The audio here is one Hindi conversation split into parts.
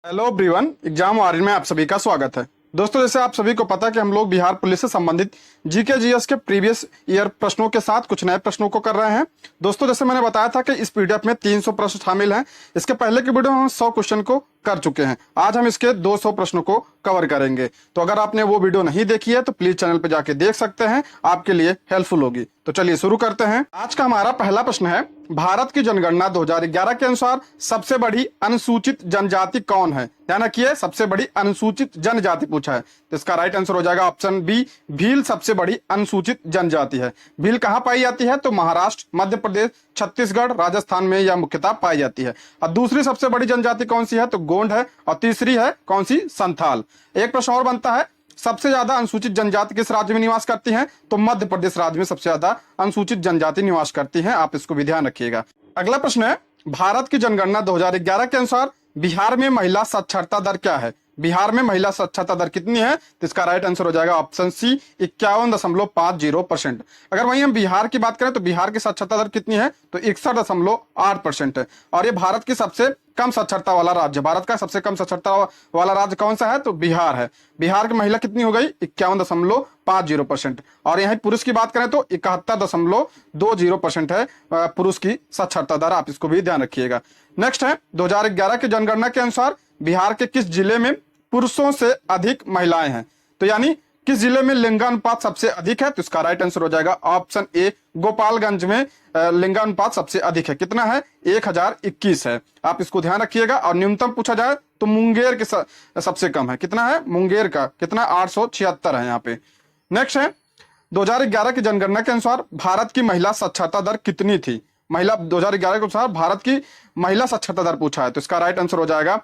हेलो एवरीवन, एग्जाम वॉरियर में आप सभी का स्वागत है। दोस्तों, जैसे आप सभी को पता है कि हम लोग बिहार पुलिस से संबंधित जीके जीएस के प्रीवियस ईयर प्रश्नों के साथ कुछ नए प्रश्नों को कर रहे हैं। दोस्तों, जैसे मैंने बताया था कि इस पीडीएफ में 300 प्रश्न शामिल हैं। इसके पहले की वीडियो में हम 100 क्वेश्चन को कर चुके हैं। आज हम इसके 200 प्रश्नों को कवर करेंगे। तो अगर आपने वो वीडियो नहीं देखी है तो प्लीज चैनल पे जाके देख सकते हैं, आपके लिए हेल्पफुल होगी। तो चलिए शुरू करते हैं। आज का हमारा पहला प्रश्न है, भारत की जनगणना 2011 के अनुसार सबसे बड़ी अनुसूचित जनजाति कौन है? ध्यान रखिए, सबसे बड़ी अनुसूचित जनजाति पूछा है। तो इसका राइट आंसर हो जाएगा ऑप्शन बी, भील सबसे बड़ी अनुसूचित जनजाति है। भील कहाँ पाई जाती है? तो महाराष्ट्र, मध्य प्रदेश, छत्तीसगढ़, राजस्थान में यह मुख्यतः पाई जाती है। और दूसरी सबसे बड़ी जनजाति कौन सी है? तो गोंड है। और तीसरी है कौन सी? संथाल। एक प्रश्न और बनता है, सबसे ज्यादा अनुसूचित जनजाति किस राज्य में निवास करती हैं? तो मध्य प्रदेश राज्य में सबसे ज्यादा अनुसूचित जनजाति निवास करती हैं। आप इसको भी ध्यान रखिएगा। अगला प्रश्न है, भारत की जनगणना 2011 के अनुसार बिहार में महिला साक्षरता दर क्या है? बिहार में महिला साक्षरता दर कितनी है? तो इसका राइट आंसर हो जाएगा ऑप्शन सी, 51.50%। अगर वहीं हम बिहार की बात करें तो बिहार की साक्षरता दर कितनी है? तो 61.8% है। और ये भारत की सबसे कम साक्षरता वाला राज्य। भारत का सबसे कम साक्षरता वाला राज्य कौन सा है? तो बिहार है। बिहार की महिला कितनी हो गई? 51.50%। और यहाँ पुरुष की बात करें तो 71.20% है पुरुष की साक्षरता दर। आप इसको भी ध्यान रखिएगा। नेक्स्ट है, 2011 की जनगणना के अनुसार बिहार के किस जिले में पुरुषों से अधिक महिलाएं हैं? तो यानी किस जिले में लिंगानुपात सबसे अधिक है? तो इसका राइट आंसर हो जाएगा ऑप्शन ए, गोपालगंज में लिंगानुपात सबसे अधिक है। कितना है? 1021 है। आप इसको ध्यान रखिएगा। और न्यूनतम पूछा जाए तो मुंगेर के सबसे कम है। कितना है मुंगेर का? कितना? 876 है यहाँ पे। नेक्स्ट है, 2011 की जनगणना के अनुसार भारत की महिला साक्षरता दर कितनी थी? महिला 2011 के अनुसार भारत की महिला साक्षरता दर पूछा है। तो इसका राइट आंसर हो जाएगा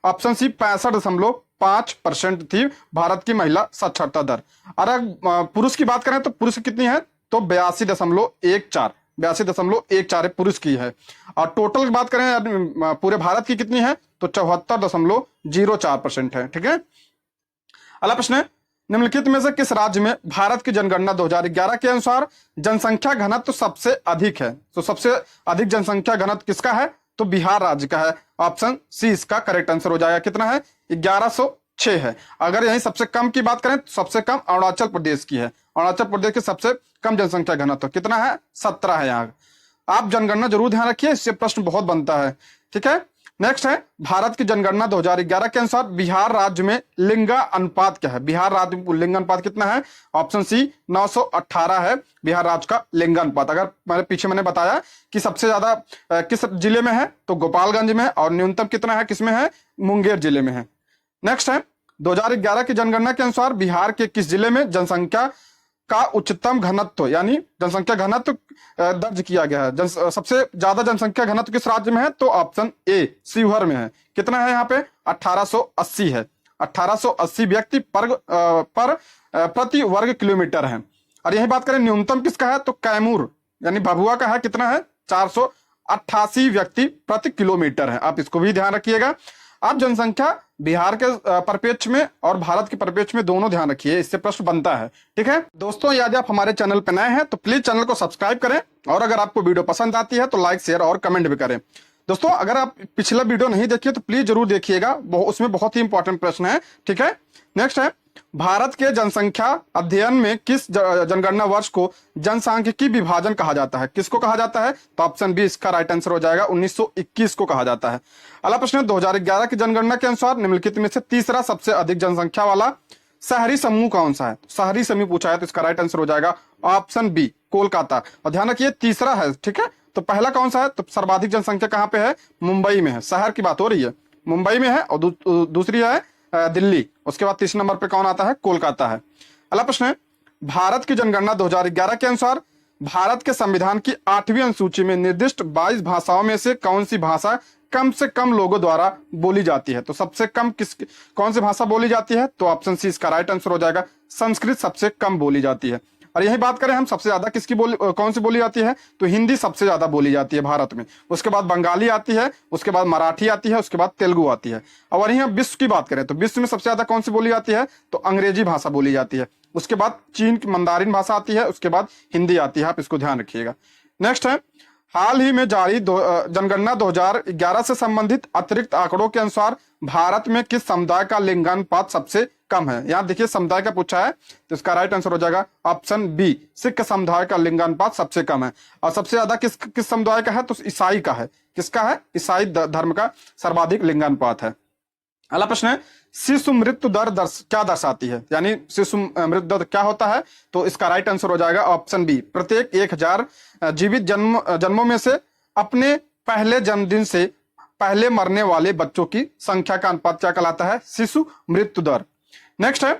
ऑप्शन सी, 65.5% थी भारत की महिला साक्षरता दर। और अगर पुरुष की बात करें तो पुरुष की कितनी है? तो 82.14 पुरुष की है। और टोटल की बात करें पूरे भारत की कितनी है? तो 74.04% है। ठीक है। अगला प्रश्न है, निम्नलिखित में से किस राज्य में भारत की जनगणना 2011 के अनुसार जनसंख्या घनत्व सबसे अधिक है? तो सबसे अधिक जनसंख्या घनत्व किसका है? तो बिहार राज्य का है। ऑप्शन सी इसका करेक्ट आंसर हो जाएगा। कितना है? 1106 है। अगर यही सबसे कम की बात करें तो सबसे कम अरुणाचल प्रदेश की है। अरुणाचल प्रदेश की सबसे कम जनसंख्या घनत्व कितना है? 17 है यहाँ। आप जनगणना जरूर ध्यान रखिए, इससे प्रश्न बहुत बनता है। ठीक है। नेक्स्ट है, भारत की जनगणना 2011 के अनुसार बिहार राज्य में लिंगा अनुपात क्या है? बिहार राज्य में लिंग अनुपात कितना है? ऑप्शन सी, 918 है बिहार राज्य का लिंग अनुपात। अगर मैंने बताया कि सबसे ज्यादा किस जिले में है? तो गोपालगंज में। और न्यूनतम कितना है? किसमें है? मुंगेर जिले में है। नेक्स्ट है, 2011 की जनगणना के अनुसार बिहार के किस जिले में जनसंख्या का उच्चतम घनत्व यानी जनसंख्या घनत्व दर्ज किया गया है? सबसे ज्यादा जनसंख्या घनत्व किस राज्य में है? तो ऑप्शन ए, शिवहर में है। कितना है यहाँ पे? 1880 है। 1880 व्यक्ति पर प्रति वर्ग किलोमीटर है। और यही बात करें न्यूनतम किसका है? तो कैमूर यानी भभुआ का है। कितना है? 488 व्यक्ति प्रति किलोमीटर है। आप इसको भी ध्यान रखिएगा। आप जनसंख्या बिहार के परिप्रेक्ष्य में और भारत के परिप्रेक्ष्य में दोनों ध्यान रखिए, इससे प्रश्न बनता है। ठीक है दोस्तों, यदि आप हमारे चैनल पर नए हैं तो प्लीज चैनल को सब्सक्राइब करें। और अगर आपको वीडियो पसंद आती है तो लाइक, शेयर और कमेंट भी करें। दोस्तों, अगर आप पिछला वीडियो नहीं देखिए तो प्लीज जरूर देखिएगा, उसमें बहुत ही इंपॉर्टेंट प्रश्न है। ठीक है। नेक्स्ट है, भारत के जनसंख्या अध्ययन में किस जनगणना वर्ष को जनसांख्यिकी विभाजन कहा जाता है? किसको कहा जाता है? तो ऑप्शन बी इसका राइट आंसर हो जाएगा, 1921 को कहा जाता है। अगला प्रश्न है, 2011 की जनगणना के अनुसार निम्नलिखित में से तीसरा सबसे अधिक जनसंख्या वाला शहरी समूह कौन सा है? शहरी समूह पूछा है तो इसका राइट आंसर हो जाएगा ऑप्शन बी, कोलकाता। और ध्यान रखिए तीसरा है। ठीक है। तो पहला कौन सा है? तो सर्वाधिक जनसंख्या कहाँ पे है? मुंबई में है। शहर की बात हो रही है, मुंबई में है। और दूसरी है दिल्ली। उसके बाद तीसरे नंबर पे कौन आता है? कोलकाता है। अगला प्रश्न है, भारत की जनगणना 2011 के अनुसार भारत के संविधान की 8वीं अनुसूची में निर्दिष्ट 22 भाषाओं में से कौन सी भाषा कम से कम लोगों द्वारा बोली जाती है? तो सबसे कम कौन सी भाषा बोली जाती है? तो ऑप्शन सी इसका राइट आंसर हो जाएगा, संस्कृत सबसे कम बोली जाती है। और यही बात करें हम सबसे ज्यादा किसकी कौन सी बोली जाती है? तो हिंदी सबसे ज्यादा बोली जाती है भारत में। उसके बाद बंगाली आती है, उसके बाद मराठी आती है, उसके बाद तेलुगु आती है। और वहीं हम विश्व की बात करें तो विश्व में सबसे ज्यादा कौन सी बोली जाती है? तो अंग्रेजी भाषा बोली जाती है। उसके बाद चीन की मंदारिन भाषा आती है, उसके बाद हिंदी आती है। आप इसको ध्यान रखिएगा। नेक्स्ट है, हाल ही में जारी जनगणना 2011 से संबंधित अतिरिक्त आंकड़ों के अनुसार भारत में किस समुदाय का लिंगानुपात सबसे कम है? यहाँ देखिए समुदाय का पूछा है, तो इसका राइट आंसर हो जाएगा ऑप्शन बी, सिख समुदाय का लिंगानुपात सबसे कम है। और सबसे ज्यादा किस समुदाय का है? तो ईसाई का है। किसका है? ईसाई धर्म का सर्वाधिक लिंगानुपात है। अगला प्रश्न है, शिशु मृत्यु दर क्या दर्शाती है? यानी शिशु मृत्यु दर क्या होता है? तो इसका राइट आंसर हो जाएगा ऑप्शन बी, प्रत्येक 1000 जीवित जन्मों में से अपने पहले जन्मदिन से पहले मरने वाले बच्चों की संख्या का अनुपात क्या कहलाता है? शिशु मृत्यु दर। नेक्स्ट है,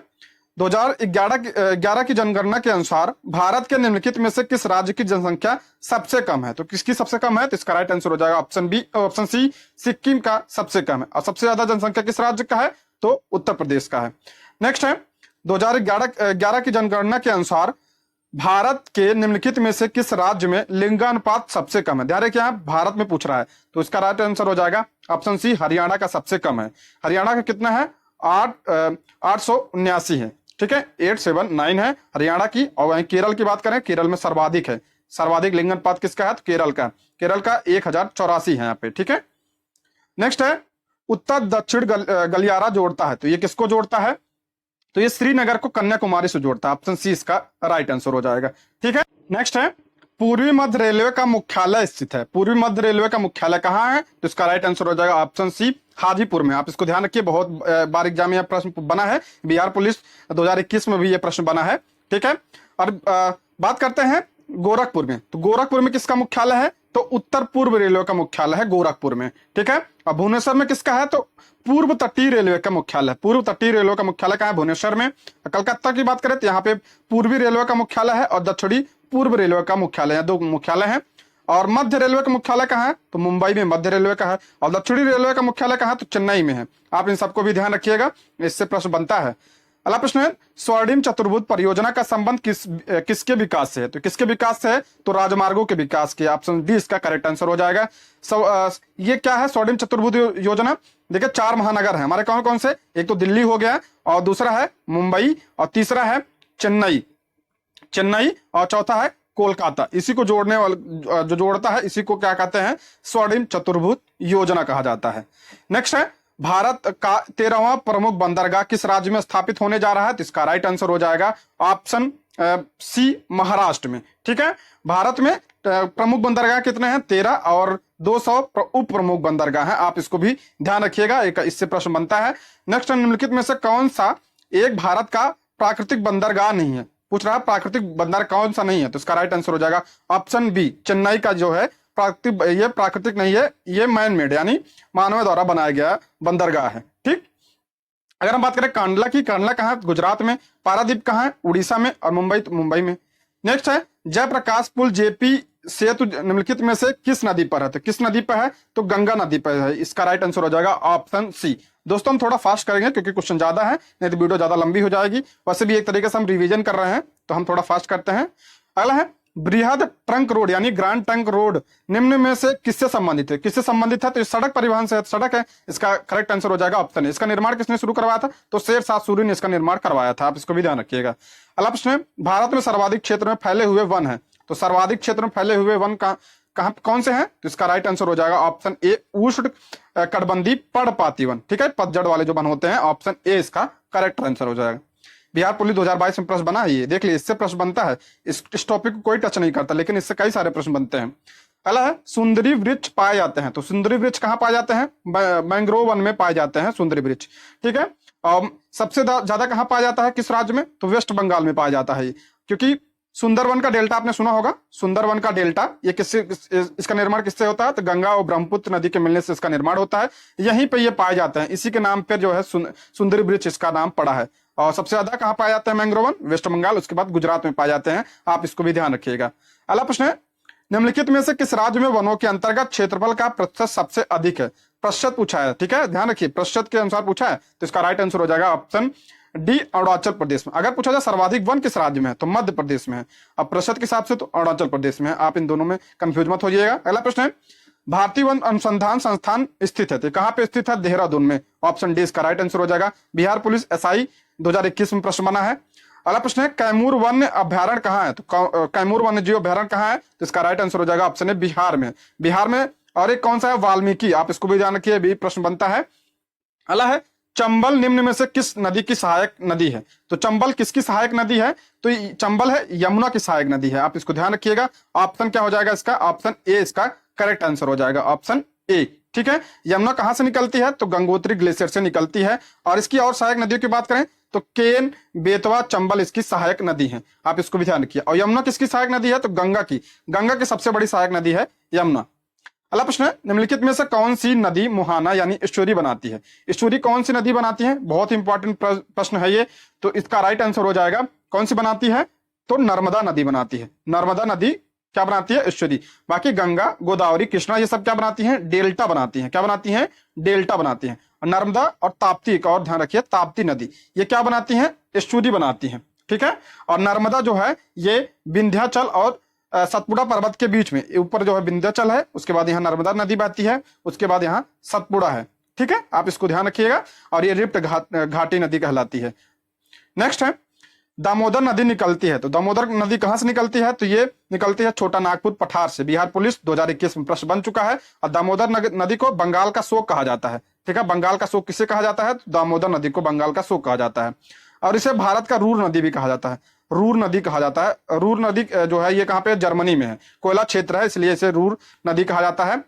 2011 की जनगणना के अनुसार भारत के निम्नलिखित में से किस राज्य की जनसंख्या सबसे कम है? तो किसकी सबसे कम है? तो इसका राइट आंसर हो जाएगा option B, option C, Sikkim का सबसे कम है। और सबसे ज्यादा जनसंख्या किस राज्य का है? तो उत्तर प्रदेश का है। नेक्स्ट है, 2011 की जनगणना के अनुसार भारत के निम्नलिखित में से किस राज्य में लिंगानुपात सबसे कम है? ध्यान रखिए, यहाँ भारत में पूछ रहा है, तो इसका राइट आंसर हो जाएगा ऑप्शन सी, हरियाणा का सबसे कम है। हरियाणा का कितना है? 879 है। ठीक है, 879 है हरियाणा की। और वहीं केरल की बात करें, केरल में सर्वाधिक है। सर्वाधिक लिंगानुपात किसका है? तो केरल का 1084 है यहाँ पे। ठीक है, नेक्स्ट है, उत्तर दक्षिण गलियारा जोड़ता है, तो ये किसको जोड़ता है? तो ये श्रीनगर को कन्याकुमारी से जोड़ता है। ऑप्शन सी इसका राइट आंसर हो जाएगा। ठीक है, नेक्स्ट है, पूर्वी मध्य रेलवे का मुख्यालय स्थित है। पूर्वी मध्य रेलवे का मुख्यालय कहाँ है? तो इसका राइट आंसर हो जाएगा ऑप्शन सी, हाजीपुर में। आप इसको ध्यान रखिए, बहुत बार एग्जाम में प्रश्न बना है। बिहार पुलिस 2021 में भी ये प्रश्न बना है। ठीक है, और बात करते हैं गोरखपुर में, तो गोरखपुर में किसका मुख्यालय है? तो उत्तर पूर्व रेलवे का मुख्यालय है गोरखपुर में। ठीक है, और भुवनेश्वर में किसका है? तो पूर्व तटीय रेलवे का मुख्यालय। पूर्व तटीय रेलवे का मुख्यालय कहाँ है? भुवनेश्वर में। कलकत्ता की बात करें तो यहाँ पे पूर्वी रेलवे का मुख्यालय है और दक्षिणी पूर्व रेलवे का मुख्यालय है, दो मुख्यालय है। और मध्य रेलवे का मुख्यालय कहाँ है? तो मुंबई में मध्य रेलवे का है। और दक्षिणी रेलवे का मुख्यालय कहाँ है? तो चेन्नई में है। आप इन सबको भी ध्यान रखिएगा, इससे प्रश्न बनता है। अगला प्रश्न है, स्वर्णिम चतुर्भुज परियोजना का संबंध किसके विकास से है? तो किसके विकास से है? तो राजमार्गों के विकास के। ऑप्शन डी इसका करेक्ट आंसर हो जाएगा। ये क्या है स्वर्णिम चतुर्भुज योजना? देखिए 4 महानगर है हमारे, कौन कौन से? एक तो दिल्ली हो गया, और दूसरा है मुंबई, और तीसरा है चेन्नई, और चौथा है कोलकाता। इसी को जोड़ने वाला जो जोड़ता है, इसी को क्या कहते हैं? स्वर्णिम चतुर्भुज योजना कहा जाता है। नेक्स्ट है, भारत का 13वां प्रमुख बंदरगाह किस राज्य में स्थापित होने जा रहा है? तो इसका राइट आंसर हो जाएगा ऑप्शन सी, महाराष्ट्र में। ठीक है, भारत में प्रमुख बंदरगाह कितने हैं? 13, और 200 उप प्रमुख बंदरगाह हैं। आप इसको भी ध्यान रखिएगा, एक इससे प्रश्न बनता है। नेक्स्ट, निम्नलिखित में से कौन सा एक भारत का प्राकृतिक बंदरगाह नहीं है? पूछ रहा है प्राकृतिक बंदर कौन सा नहीं है? तो इसका राइट आंसर हो जाएगा ऑप्शन बी, चेन्नई का जो है ये प्राकृतिक नहीं है, ये मैन मेड यानी मानव द्वारा बनाया गया बंदरगाह है। ठीक, अगर हम बात करें कांडला की, कांडला कहाँ है? गुजरात में। पारादीप कहाँ है? उड़ीसा में। और मुंबई तो मुंबई में। नेक्स्ट है, जयप्रकाश पुल जेपी सेतु निम्नलिखित में से किस नदी पर है? तो किस नदी पर है? तो गंगा नदी पर है। इसका राइट आंसर हो जाएगा ऑप्शन सी। दोस्तों हम थोड़ा फास्ट करेंगे क्योंकि क्वेश्चन ज्यादा है, नहीं तो वीडियो ज्यादा लंबी हो जाएगी। वैसे भी एक तरीके से हम रिवीजन कर रहे हैं, तो हम थोड़ा फास्ट करते हैं। अगला है, बृहद ट्रंक रोड यानी ग्रैंड ट्रंक रोड निम्न में से किससे संबंधित है? किससे संबंधित है? तो सड़क परिवहन से सड़क है। इसका करेक्ट आंसर हो जाएगा ऑप्शन ए। इसका निर्माण किसने शुरू करवाया था? तो शेरशाह सूरी ने इसका निर्माण करवाया था। आप इसको भी ध्यान रखिएगा। अगला प्रश्न है, भारत में सर्वाधिक क्षेत्र में फैले हुए वन है। तो सर्वाधिक क्षेत्र में फैले हुए वन कौन से हैं? तो इसका राइट आंसर हो जाएगा ऑप्शन ए, उष्ण कटिबंधीय पर्णपाती वन। ठीक है, पतझड़ वाले जो वन होते हैं, ऑप्शन ए इसका करेक्ट आंसर हो जाएगा। बिहार पुलिस 2022 में प्रश्न बना है, ये देख लीजिए, इससे प्रश्न बनता है। इस टॉपिक को कोई टच नहीं करता, लेकिन इससे कई सारे प्रश्न बनते हैं। अगला है, सुंदरी वृक्ष पाए जाते हैं। तो सुंदरी वृक्ष कहाँ पाए जाते हैं? मैंग्रोव वन में पाए जाते हैं सुंदरी वृक्ष। ठीक है, और सबसे ज्यादा कहाँ पाया जाता है? किस राज्य में? तो वेस्ट बंगाल में पाया जाता है, क्योंकि सुंदरवन का डेल्टा आपने सुना होगा। सुंदरवन का डेल्टा ये इसका निर्माण किससे होता है? तो गंगा और ब्रह्मपुत्र नदी के मिलने से इसका निर्माण होता है। यहीं पे ये पाए जाते हैं, इसी के नाम पे जो है सुंदरी वृक्ष इसका नाम पड़ा है। और सबसे ज्यादा कहाँ पाए जाते हैं मैंग्रोवन? वेस्ट बंगाल, उसके बाद गुजरात में पाए जाते हैं। आप इसको भी ध्यान रखिएगा। अगला प्रश्न है, निम्नलिखित में से किस राज्य में वनों के अंतर्गत क्षेत्रफल का प्रतिशत सबसे अधिक है? प्रतिशत पूछा है। ठीक है, ध्यान रखिए, प्रतिशत के अनुसार पूछा है, तो इसका राइट आंसर हो जाएगा ऑप्शन डी, अरुणाचल प्रदेश में। अगर पूछा जाए सर्वाधिक वन किस राज्य में है? तो मध्य प्रदेश में है। अब प्रतिशत के हिसाब से तो अरुणाचल प्रदेश में है। आप इन दोनों में कंफ्यूज मत होइएगा। अगला प्रश्न है, भारतीय वन अनुसंधान संस्थान स्थित है, तो कहां पे स्थित है? देहरादून में। ऑप्शन डी इसका राइट आंसर हो जाएगा। बिहार पुलिस एसआई 2021 में प्रश्न बना है। अगला प्रश्न है कैमूर वन्य अभ्यारण्य कहाँ है? तो कैमूर वन्य जीव अभ्यारण्य कहाँ है? तो इसका राइट आंसर हो जाएगा ऑप्शन है बिहार में। बिहार में। और एक कौन सा है? वाल्मीकि। आप इसको भी ध्यान रखिए, भी प्रश्न बनता है। अगला है चंबल निम्न में से किस नदी की सहायक नदी है? तो चंबल किसकी सहायक नदी है? तो चंबल है यमुना की सहायक नदी है। आप इसको ध्यान रखिएगा। ऑप्शन क्या हो जाएगा इसका? ऑप्शन ए इसका करेक्ट आंसर हो जाएगा, ऑप्शन ए। ठीक है। यमुना कहां से निकलती है? तो गंगोत्री ग्लेशियर से निकलती है। और इसकी और सहायक नदियों की बात करें तो केन, बेतवा, चंबल इसकी सहायक नदी है। आप इसको भी ध्यान रखिए। और यमुना किसकी सहायक नदी है? तो गंगा की। गंगा की सबसे बड़ी सहायक नदी है यमुना। अगला प्रश्न है निम्नलिखित में से कौन सी नदी मुहाना यानी एस्चुरी बनाती है? एस्चुरी कौन सी नदी बनाती है? बहुत इंपॉर्टेंट प्रश्न है ये। तो इसका राइट आंसर हो जाएगा कौन सी बनाती है? तो नर्मदा नदी बनाती है। नर्मदा नदी क्या बनाती है? एस्चुरी। बाकी गंगा, गोदावरी, कृष्णा ये सब क्या बनाती हैं? डेल्टा बनाती हैं। क्या बनाती हैं? डेल्टा बनाती हैं। और नर्मदा और ताप्ती, एक और ध्यान रखिए, ताप्ती नदी ये क्या बनाती हैं? एस्चुरी बनाती हैं। ठीक है। और नर्मदा जो है ये विंध्याचल और सतपुड़ा पर्वत के बीच में, ऊपर जो है विंध्याचल है, उसके बाद यहाँ नर्मदा नदी बहती है, उसके बाद यहाँ सतपुड़ा है। ठीक है। आप इसको ध्यान रखिएगा। और ये रिफ्ट घाटी नदी कहलाती है। नेक्स्ट है दामोदर नदी निकलती है। तो दामोदर नदी कहां से निकलती है? तो ये निकलती है छोटा नागपुर पठार से। बिहार पुलिस 2021 में प्रश्न बन चुका है। और दामोदर नदी को बंगाल का शोक कहा जाता है। ठीक है। बंगाल का शोक किसे कहा जाता है? तो दामोदर नदी को बंगाल का शोक कहा जाता है। और इसे भारत का रूर नदी भी कहा जाता है। रूर नदी कहा जाता है। रूर नदी जो है ये कहाँ पे? जर्मनी में है। कोयला क्षेत्र है, इसलिए इसे रूर नदी कहा जाता है।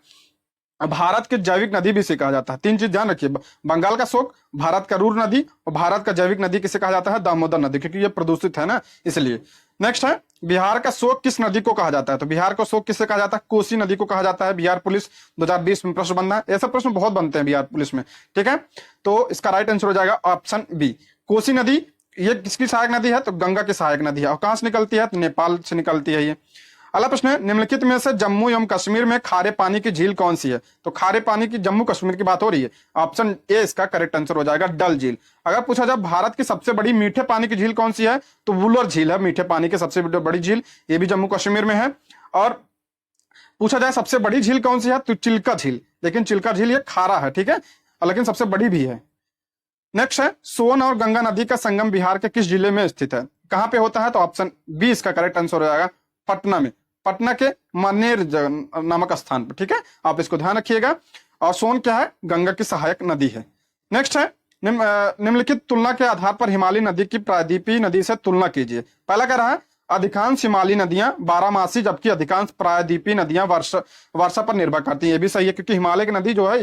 भारत की जैविक नदी भी इसे कहा जाता है। तीन चीज ध्यान रखिए, बंगाल का शोक, भारत का रूर नदी, और भारत का जैविक नदी किसे कहा जाता है? दामोदर नदी, क्योंकि ये प्रदूषित है ना, इसलिए। नेक्स्ट है बिहार का शोक किस नदी को कहा जाता है? तो बिहार का शोक किसे कहा जाता है? कोसी नदी को कहा जाता है। बिहार पुलिस 2020 में प्रश्न बनना है। ऐसे प्रश्न बहुत बनते हैं बिहार पुलिस में। ठीक है। तो इसका राइट आंसर हो जाएगा ऑप्शन बी, कोसी नदी। ये किसकी सहायक नदी है? तो गंगा की सहायक नदी है। और कहां से निकलती है? तो नेपाल से निकलती है ये। अगला प्रश्न है निम्नलिखित में से जम्मू एवं कश्मीर में खारे पानी की झील कौन सी है? तो खारे पानी की जम्मू कश्मीर की बात हो रही है। ऑप्शन ए इसका करेक्ट आंसर हो जाएगा, डल झील। अगर पूछा जाए भारत की सबसे बड़ी मीठे पानी की झील कौन सी है? तो वुलर झील है मीठे पानी की सबसे बड़ी झील। ये भी जम्मू कश्मीर में है। और पूछा जाए सबसे बड़ी झील कौन सी है? तो चिल्का झील। लेकिन चिल्का झील ये खारा है। ठीक है। लेकिन सबसे बड़ी भी है। नेक्स्ट है सोन और गंगा नदी का संगम बिहार के किस जिले में स्थित है? कहां पे होता है? तो ऑप्शन बी इसका करेक्ट आंसर हो जाएगा, पटना में। पटना के मनेर नामक स्थान पर। ठीक है। आप इसको ध्यान रखिएगा। और सोन क्या है? गंगा की सहायक नदी है। नेक्स्ट है निम्नलिखित तुलना के आधार पर हिमालय नदी की प्रायद्वीपीय नदी से तुलना कीजिए। पहला कह रहा है अधिकांश हिमालयी नदियां बारहमासी, जबकि अधिकांश प्रायद्वीपीय नदियां वर्षा पर निर्भर करती हैं। ये भी सही है, क्योंकि हिमालय की नदी जो है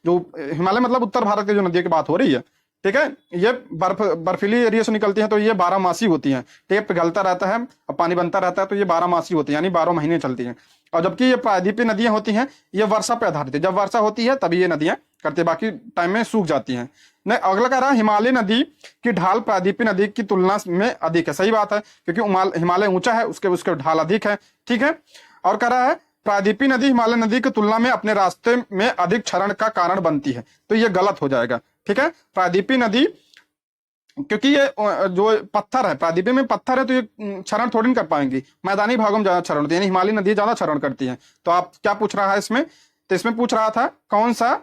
जो हिमालय मतलब उत्तर भारत की जो नदियों की बात हो रही है, ठीक है, ये बर्फीली एरिया से निकलती हैं, तो ये 12 मासी होती हैं। टेप पिघलता रहता है और पानी बनता रहता है, तो ये 12 मासी होती है, यानी 12 महीने चलती हैं। और जबकि ये प्रायद्वीपीय नदियां होती हैं, ये वर्षा पर आधारित है। जब वर्षा होती है तभी ये नदियां करती है, बाकी टाइम में सूख जाती हैं। अगला कह रहा है हिमालय नदी की ढाल प्रायद्वीपीय नदी की तुलना में अधिक है। सही बात है, क्योंकि हिमालय ऊंचा है, उसके ढाल अधिक है। ठीक है। और कह रहा है प्रायद्वीपीय नदी हिमालय नदी की तुलना में अपने रास्ते में अधिक क्षरण का कारण बनती है, तो ये गलत हो जाएगा। ठीक है। प्रायद्वीपीय नदी, क्योंकि ये जो पत्थर है, प्रायद्वीपीय में पत्थर है, तो ये क्षरण थोड़ी नहीं कर पाएंगी। मैदानी भागों में ज्यादा क्षरण होती है, यानी हिमालय नदी ज्यादा क्षरण करती है। तो आप क्या पूछ रहा है इसमें? तो इसमें पूछ रहा था कौन सा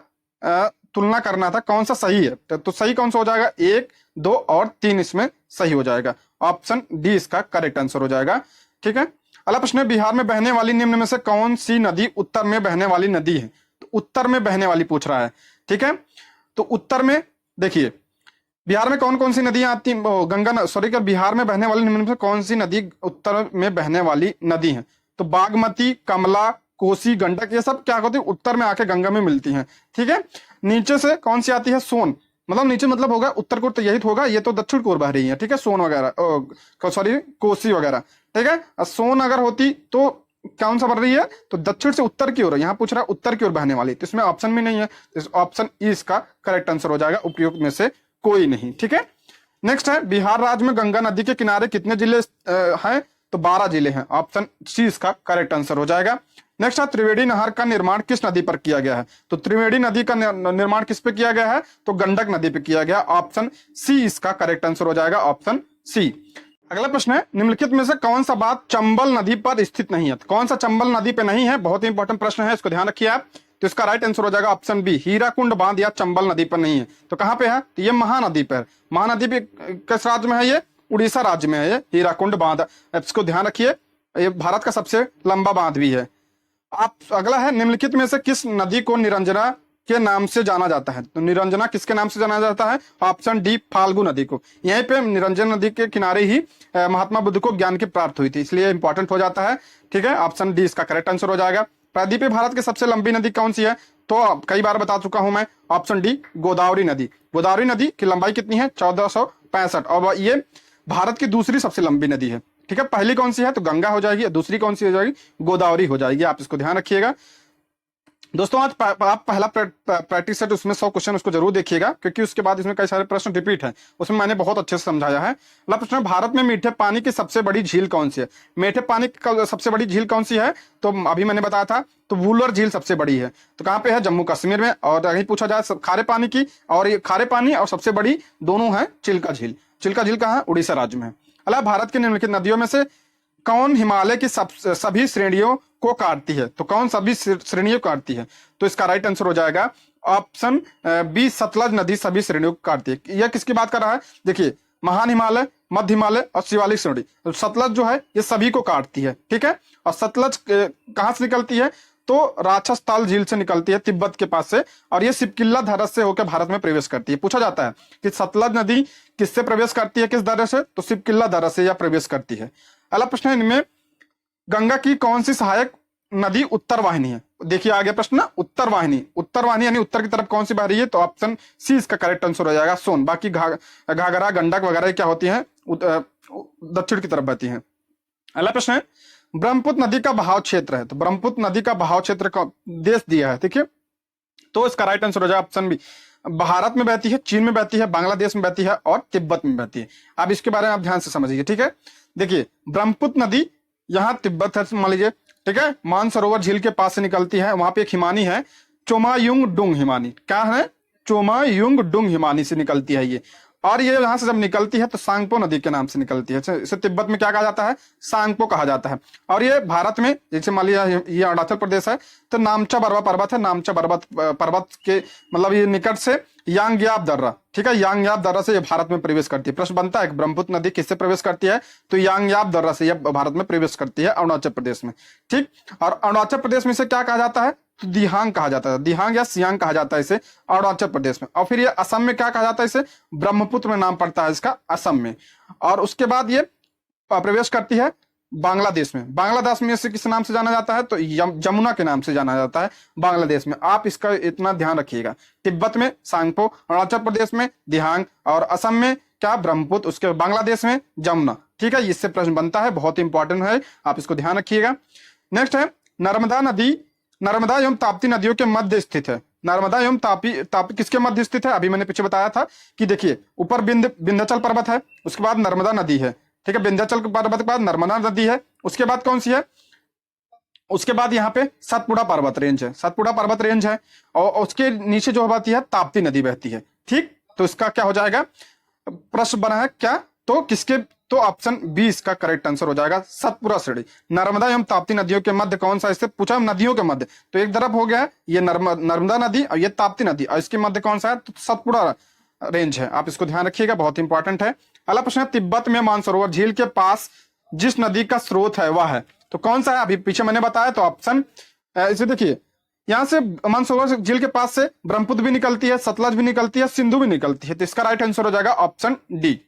तुलना करना था, कौन सा सही है। तो सही कौन सा हो जाएगा? 1, 2 और 3 इसमें सही हो जाएगा। ऑप्शन डी इसका करेक्ट आंसर हो जाएगा। ठीक है। अगला प्रश्न है बिहार में बहने वाली निम्न में से कौन सी नदी उत्तर में बहने वाली नदी है? तो उत्तर में बहने वाली पूछ रहा है। ठीक है। तो उत्तर में देखिए बिहार में कौन कौन सी नदियां आती हैं? बिहार में बहने वाली निम्न में से कौन सी नदी उत्तर में बहने वाली नदी है? तो बागमती, कमला, कोसी, गंडक, ये सब क्या होती है? उत्तर में आके गंगा में मिलती हैं। ठीक है। नीचे से कौन सी आती है? सोन। मतलब नीचे मतलब होगा उत्तर को, तो यही होगा, ये तो दक्षिण को बह रही है। ठीक है। सोन वगैरह, कोसी वगैरह। ठीक है। सोन अगर होती तो कौन सा बढ़ रही है? तो दक्षिण से उत्तर की ओर। यहाँ पूछ रहा है उत्तर की ओर बहने वाली, तो इसमें ऑप्शन भी नहीं है। ऑप्शन ई इसका करेक्ट आंसर हो जाएगा, उपयुक्त में से कोई नहीं। ठीक है। नेक्स्ट है बिहार राज्य में गंगा नदी के किनारे कितने जिले हैं? तो 12 जिले हैं। ऑप्शन सी इसका करेक्ट आंसर हो जाएगा। नेक्स्ट है त्रिवेणी नहर का निर्माण किस नदी पर किया गया है? तो त्रिवेणी नदी का निर्माण किस पे किया गया है? तो गंडक नदी पे किया गया। ऑप्शन सी इसका करेक्ट आंसर हो जाएगा, ऑप्शन सी। अगला प्रश्न है निम्नलिखित में से कौन सा बात चंबल नदी पर स्थित नहीं है? तो कौन सा चंबल नदी पे नहीं है? बहुत ही इंपॉर्टेंट प्रश्न है, इसको ध्यान रखिए आप। तो इसका राइट आंसर हो जाएगा ऑप्शन बी, हीराकुंड बांध या चंबल नदी पर नहीं है। तो कहां पे है? तो ये महानदी पर। महानदी भी किस राज्य में है? ये उड़ीसा राज्य में है ये हीराकुंड बांध, इसको ध्यान रखिए, ये भारत का सबसे लंबा बांध भी है। आप अगला है, निम्नलिखित में से किस नदी को निरंजना के नाम से जाना जाता है? तो निरंजना किसके नाम से जाना जाता है? ऑप्शन डी फाल्गु नदी को। यहीं पे निरंजन नदी के किनारे ही महात्मा बुद्ध को ज्ञान की प्राप्त हुई थी, इसलिए इंपॉर्टेंट हो जाता है। ठीक है, ऑप्शन डी इसका करेक्ट आंसर हो जाएगा। प्रायद्वीपीय भारत की सबसे लंबी नदी कौन सी है? तो कई बार बता चुका हूं मैं, ऑप्शन डी गोदावरी नदी। गोदावरी नदी की लंबाई कितनी है? 1465, और ये भारत की दूसरी सबसे लंबी नदी है। ठीक है, पहली कौन सी है? तो गंगा हो जाएगी, दूसरी कौन सी हो जाएगी? गोदावरी हो जाएगी। आप इसको ध्यान रखिएगा दोस्तों। आज आप पहला प्रैक्टिस है, उसमें 100 क्वेश्चन उसको जरूर देखिएगा, क्योंकि उसके बाद इसमें कई सारे प्रश्न रिपीट हैं, उसमें मैंने बहुत अच्छे से समझाया है। अगला प्रश्न, भारत में मीठे पानी की सबसे बड़ी झील कौन सी है? मीठे पानी की सबसे बड़ी झील कौन सी है? तो अभी मैंने बताया था, तो वुलर झील सबसे बड़ी है। तो कहाँ पे है? जम्मू कश्मीर में। और अगर पूछा जाए खारे पानी की, और ये खारे पानी और सबसे बड़ी दोनों है चिल्का झील। चिल्का झील कहाँ है? उड़ीसा राज्य में। अगला, भारत की निम्नलिखित नदियों में से कौन हिमालय की सभी श्रेणियों को काटती है? तो कौन सभी श्रेणियों को काटती है? तो इसका राइट आंसर हो जाएगा ऑप्शन बी, सतलज नदी सभी श्रेणियों को काटती है। यह किसकी बात कर रहा है? देखिए, महान हिमालय, मध्य हिमालय और शिवालिक श्रेणी। तो सतलज जो है ये सभी को काटती है। ठीक है, और सतलज कहां से निकलती है? तो राक्षस ताल झील से निकलती है, तिब्बत के पास से, और ये सिपकिल्ला धरस से होकर भारत में प्रवेश करती है। पूछा जाता है कि सतलज नदी किससे प्रवेश करती है, किस धरस से? तो सिपकिल्ला धरस से यह प्रवेश करती है। अगला प्रश्न है, इनमें गंगा की कौन सी सहायक नदी उत्तर वाहिनी है? देखिए आगे प्रश्न, उत्तर वाहिनी। उत्तर वाहिनी यानी उत्तर की तरफ कौन सी बह रही है? तो ऑप्शन सी इसका करेक्ट आंसर हो जाएगा, सोन। बाकी घाघरा, गंडक वगैरह क्या होती हैं? दक्षिण की तरफ बहती हैं। अगला प्रश्न है, ब्रह्मपुत्र नदी का बहाव क्षेत्र है। तो ब्रह्मपुत्र नदी का बहाव क्षेत्र का देश दिया है, ठीक है, तो इसका राइट आंसर हो जाएगा ऑप्शन बी। भारत में बहती है, चीन में बहती है, बांग्लादेश में बहती है और तिब्बत में बहती है। अब इसके बारे में आप ध्यान से समझिए। ठीक है, देखिए ब्रह्मपुत्र नदी यहाँ तिब्बत है मान लीजिए, ठीक है, मानसरोवर झील के पास से निकलती है। वहां पे एक हिमानी है, चोमायुंग डुंग हिमानी। क्या है? चोमायुंग डुंग हिमानी से निकलती है ये। और ये यहां से जब निकलती है तो सांगपो नदी के नाम से निकलती है। इसे तिब्बत में क्या कहा जाता है? सांगपो कहा जाता है। और ये भारत में, जैसे मान लिया ये अरुणाचल प्रदेश है, तो नामचा बरवा पर्वत है, नामचा पर्वत के मतलब ये निकट से यांगयाप दर्रा, ठीक है, यांगयाप दर्रा से ये भारत में प्रवेश करती है। प्रश्न बनता है ब्रह्मपुत्र नदी किससे प्रवेश करती है? तो यांगयाप दर्रा से यह भारत में प्रवेश करती है, अरुणाचल प्रदेश में। ठीक, और अरुणाचल प्रदेश में इसे क्या कहा जाता है? तो दिहांग कहा जाता है, दिहांग या सियांग कहा जाता है इसे अरुणाचल प्रदेश में। और फिर ये असम में क्या कहा जाता है? इसे ब्रह्मपुत्र में नाम पड़ता है इसका, असम में। और उसके बाद ये प्रवेश करती है बांग्लादेश में। बांग्लादेश में इसे किस नाम से जाना जाता है? तो जमुना के नाम से जाना जाता है बांग्लादेश में। आप इसका इतना ध्यान रखिएगा। तिब्बत में सांगपो, अरुणाचल प्रदेश में दिहांग, और असम में क्या? ब्रह्मपुत्र, उसके बांग्लादेश में जमुना। ठीक है, इससे प्रश्न बनता है, बहुत इंपॉर्टेंट है, आप इसको ध्यान रखिएगा। नेक्स्ट है, नर्मदा नदी नर्मदा एवं ताप्ती नदियों के मध्य स्थित है। नर्मदा एवं तापी किसके मध्य स्थित है? अभी मैंने पीछे बताया था कि देखिए ऊपर विंध्याचल पर्वत है, उसके बाद नर्मदा नदी है, ठीक है, विंध्याचल पर्वत के बाद नर्मदा नदी है, उसके बाद कौन सी है? उसके बाद यहाँ पे सतपुड़ा पर्वत रेंज है, सतपुड़ा पर्वत रेंज है, और उसके नीचे जो बहती है ताप्ती नदी बहती है। ठीक, तो इसका क्या हो जाएगा? प्रश्न बना है क्या? तो किसके? तो ऑप्शन बी इसका करेक्ट आंसर हो जाएगा, सतपुड़ा श्रेणी। नर्मदा एवं ताप्ती नदियों के मध्य कौन सा? इससे पूछा नदियों के मध्य, तो एक तरफ हो गया ये नर्मदा नदी और ये ताप्ती नदी, और इसके मध्य कौन सा है? तो सतपुड़ा रेंज है। आप इसको ध्यान रखिएगा, बहुत इंपॉर्टेंट है। अगला प्रश्न है, तिब्बत में मानसरोवर झील के पास जिस नदी का स्रोत है वह है, तो कौन सा है? अभी पीछे मैंने बताया, तो ऑप्शन इसे देखिए, यहां से मानसरोवर झील के पास से ब्रह्मपुत्र भी निकलती है, सतलज भी निकलती है, सिंधु भी निकलती है, तो इसका राइट आंसर हो जाएगा ऑप्शन डी।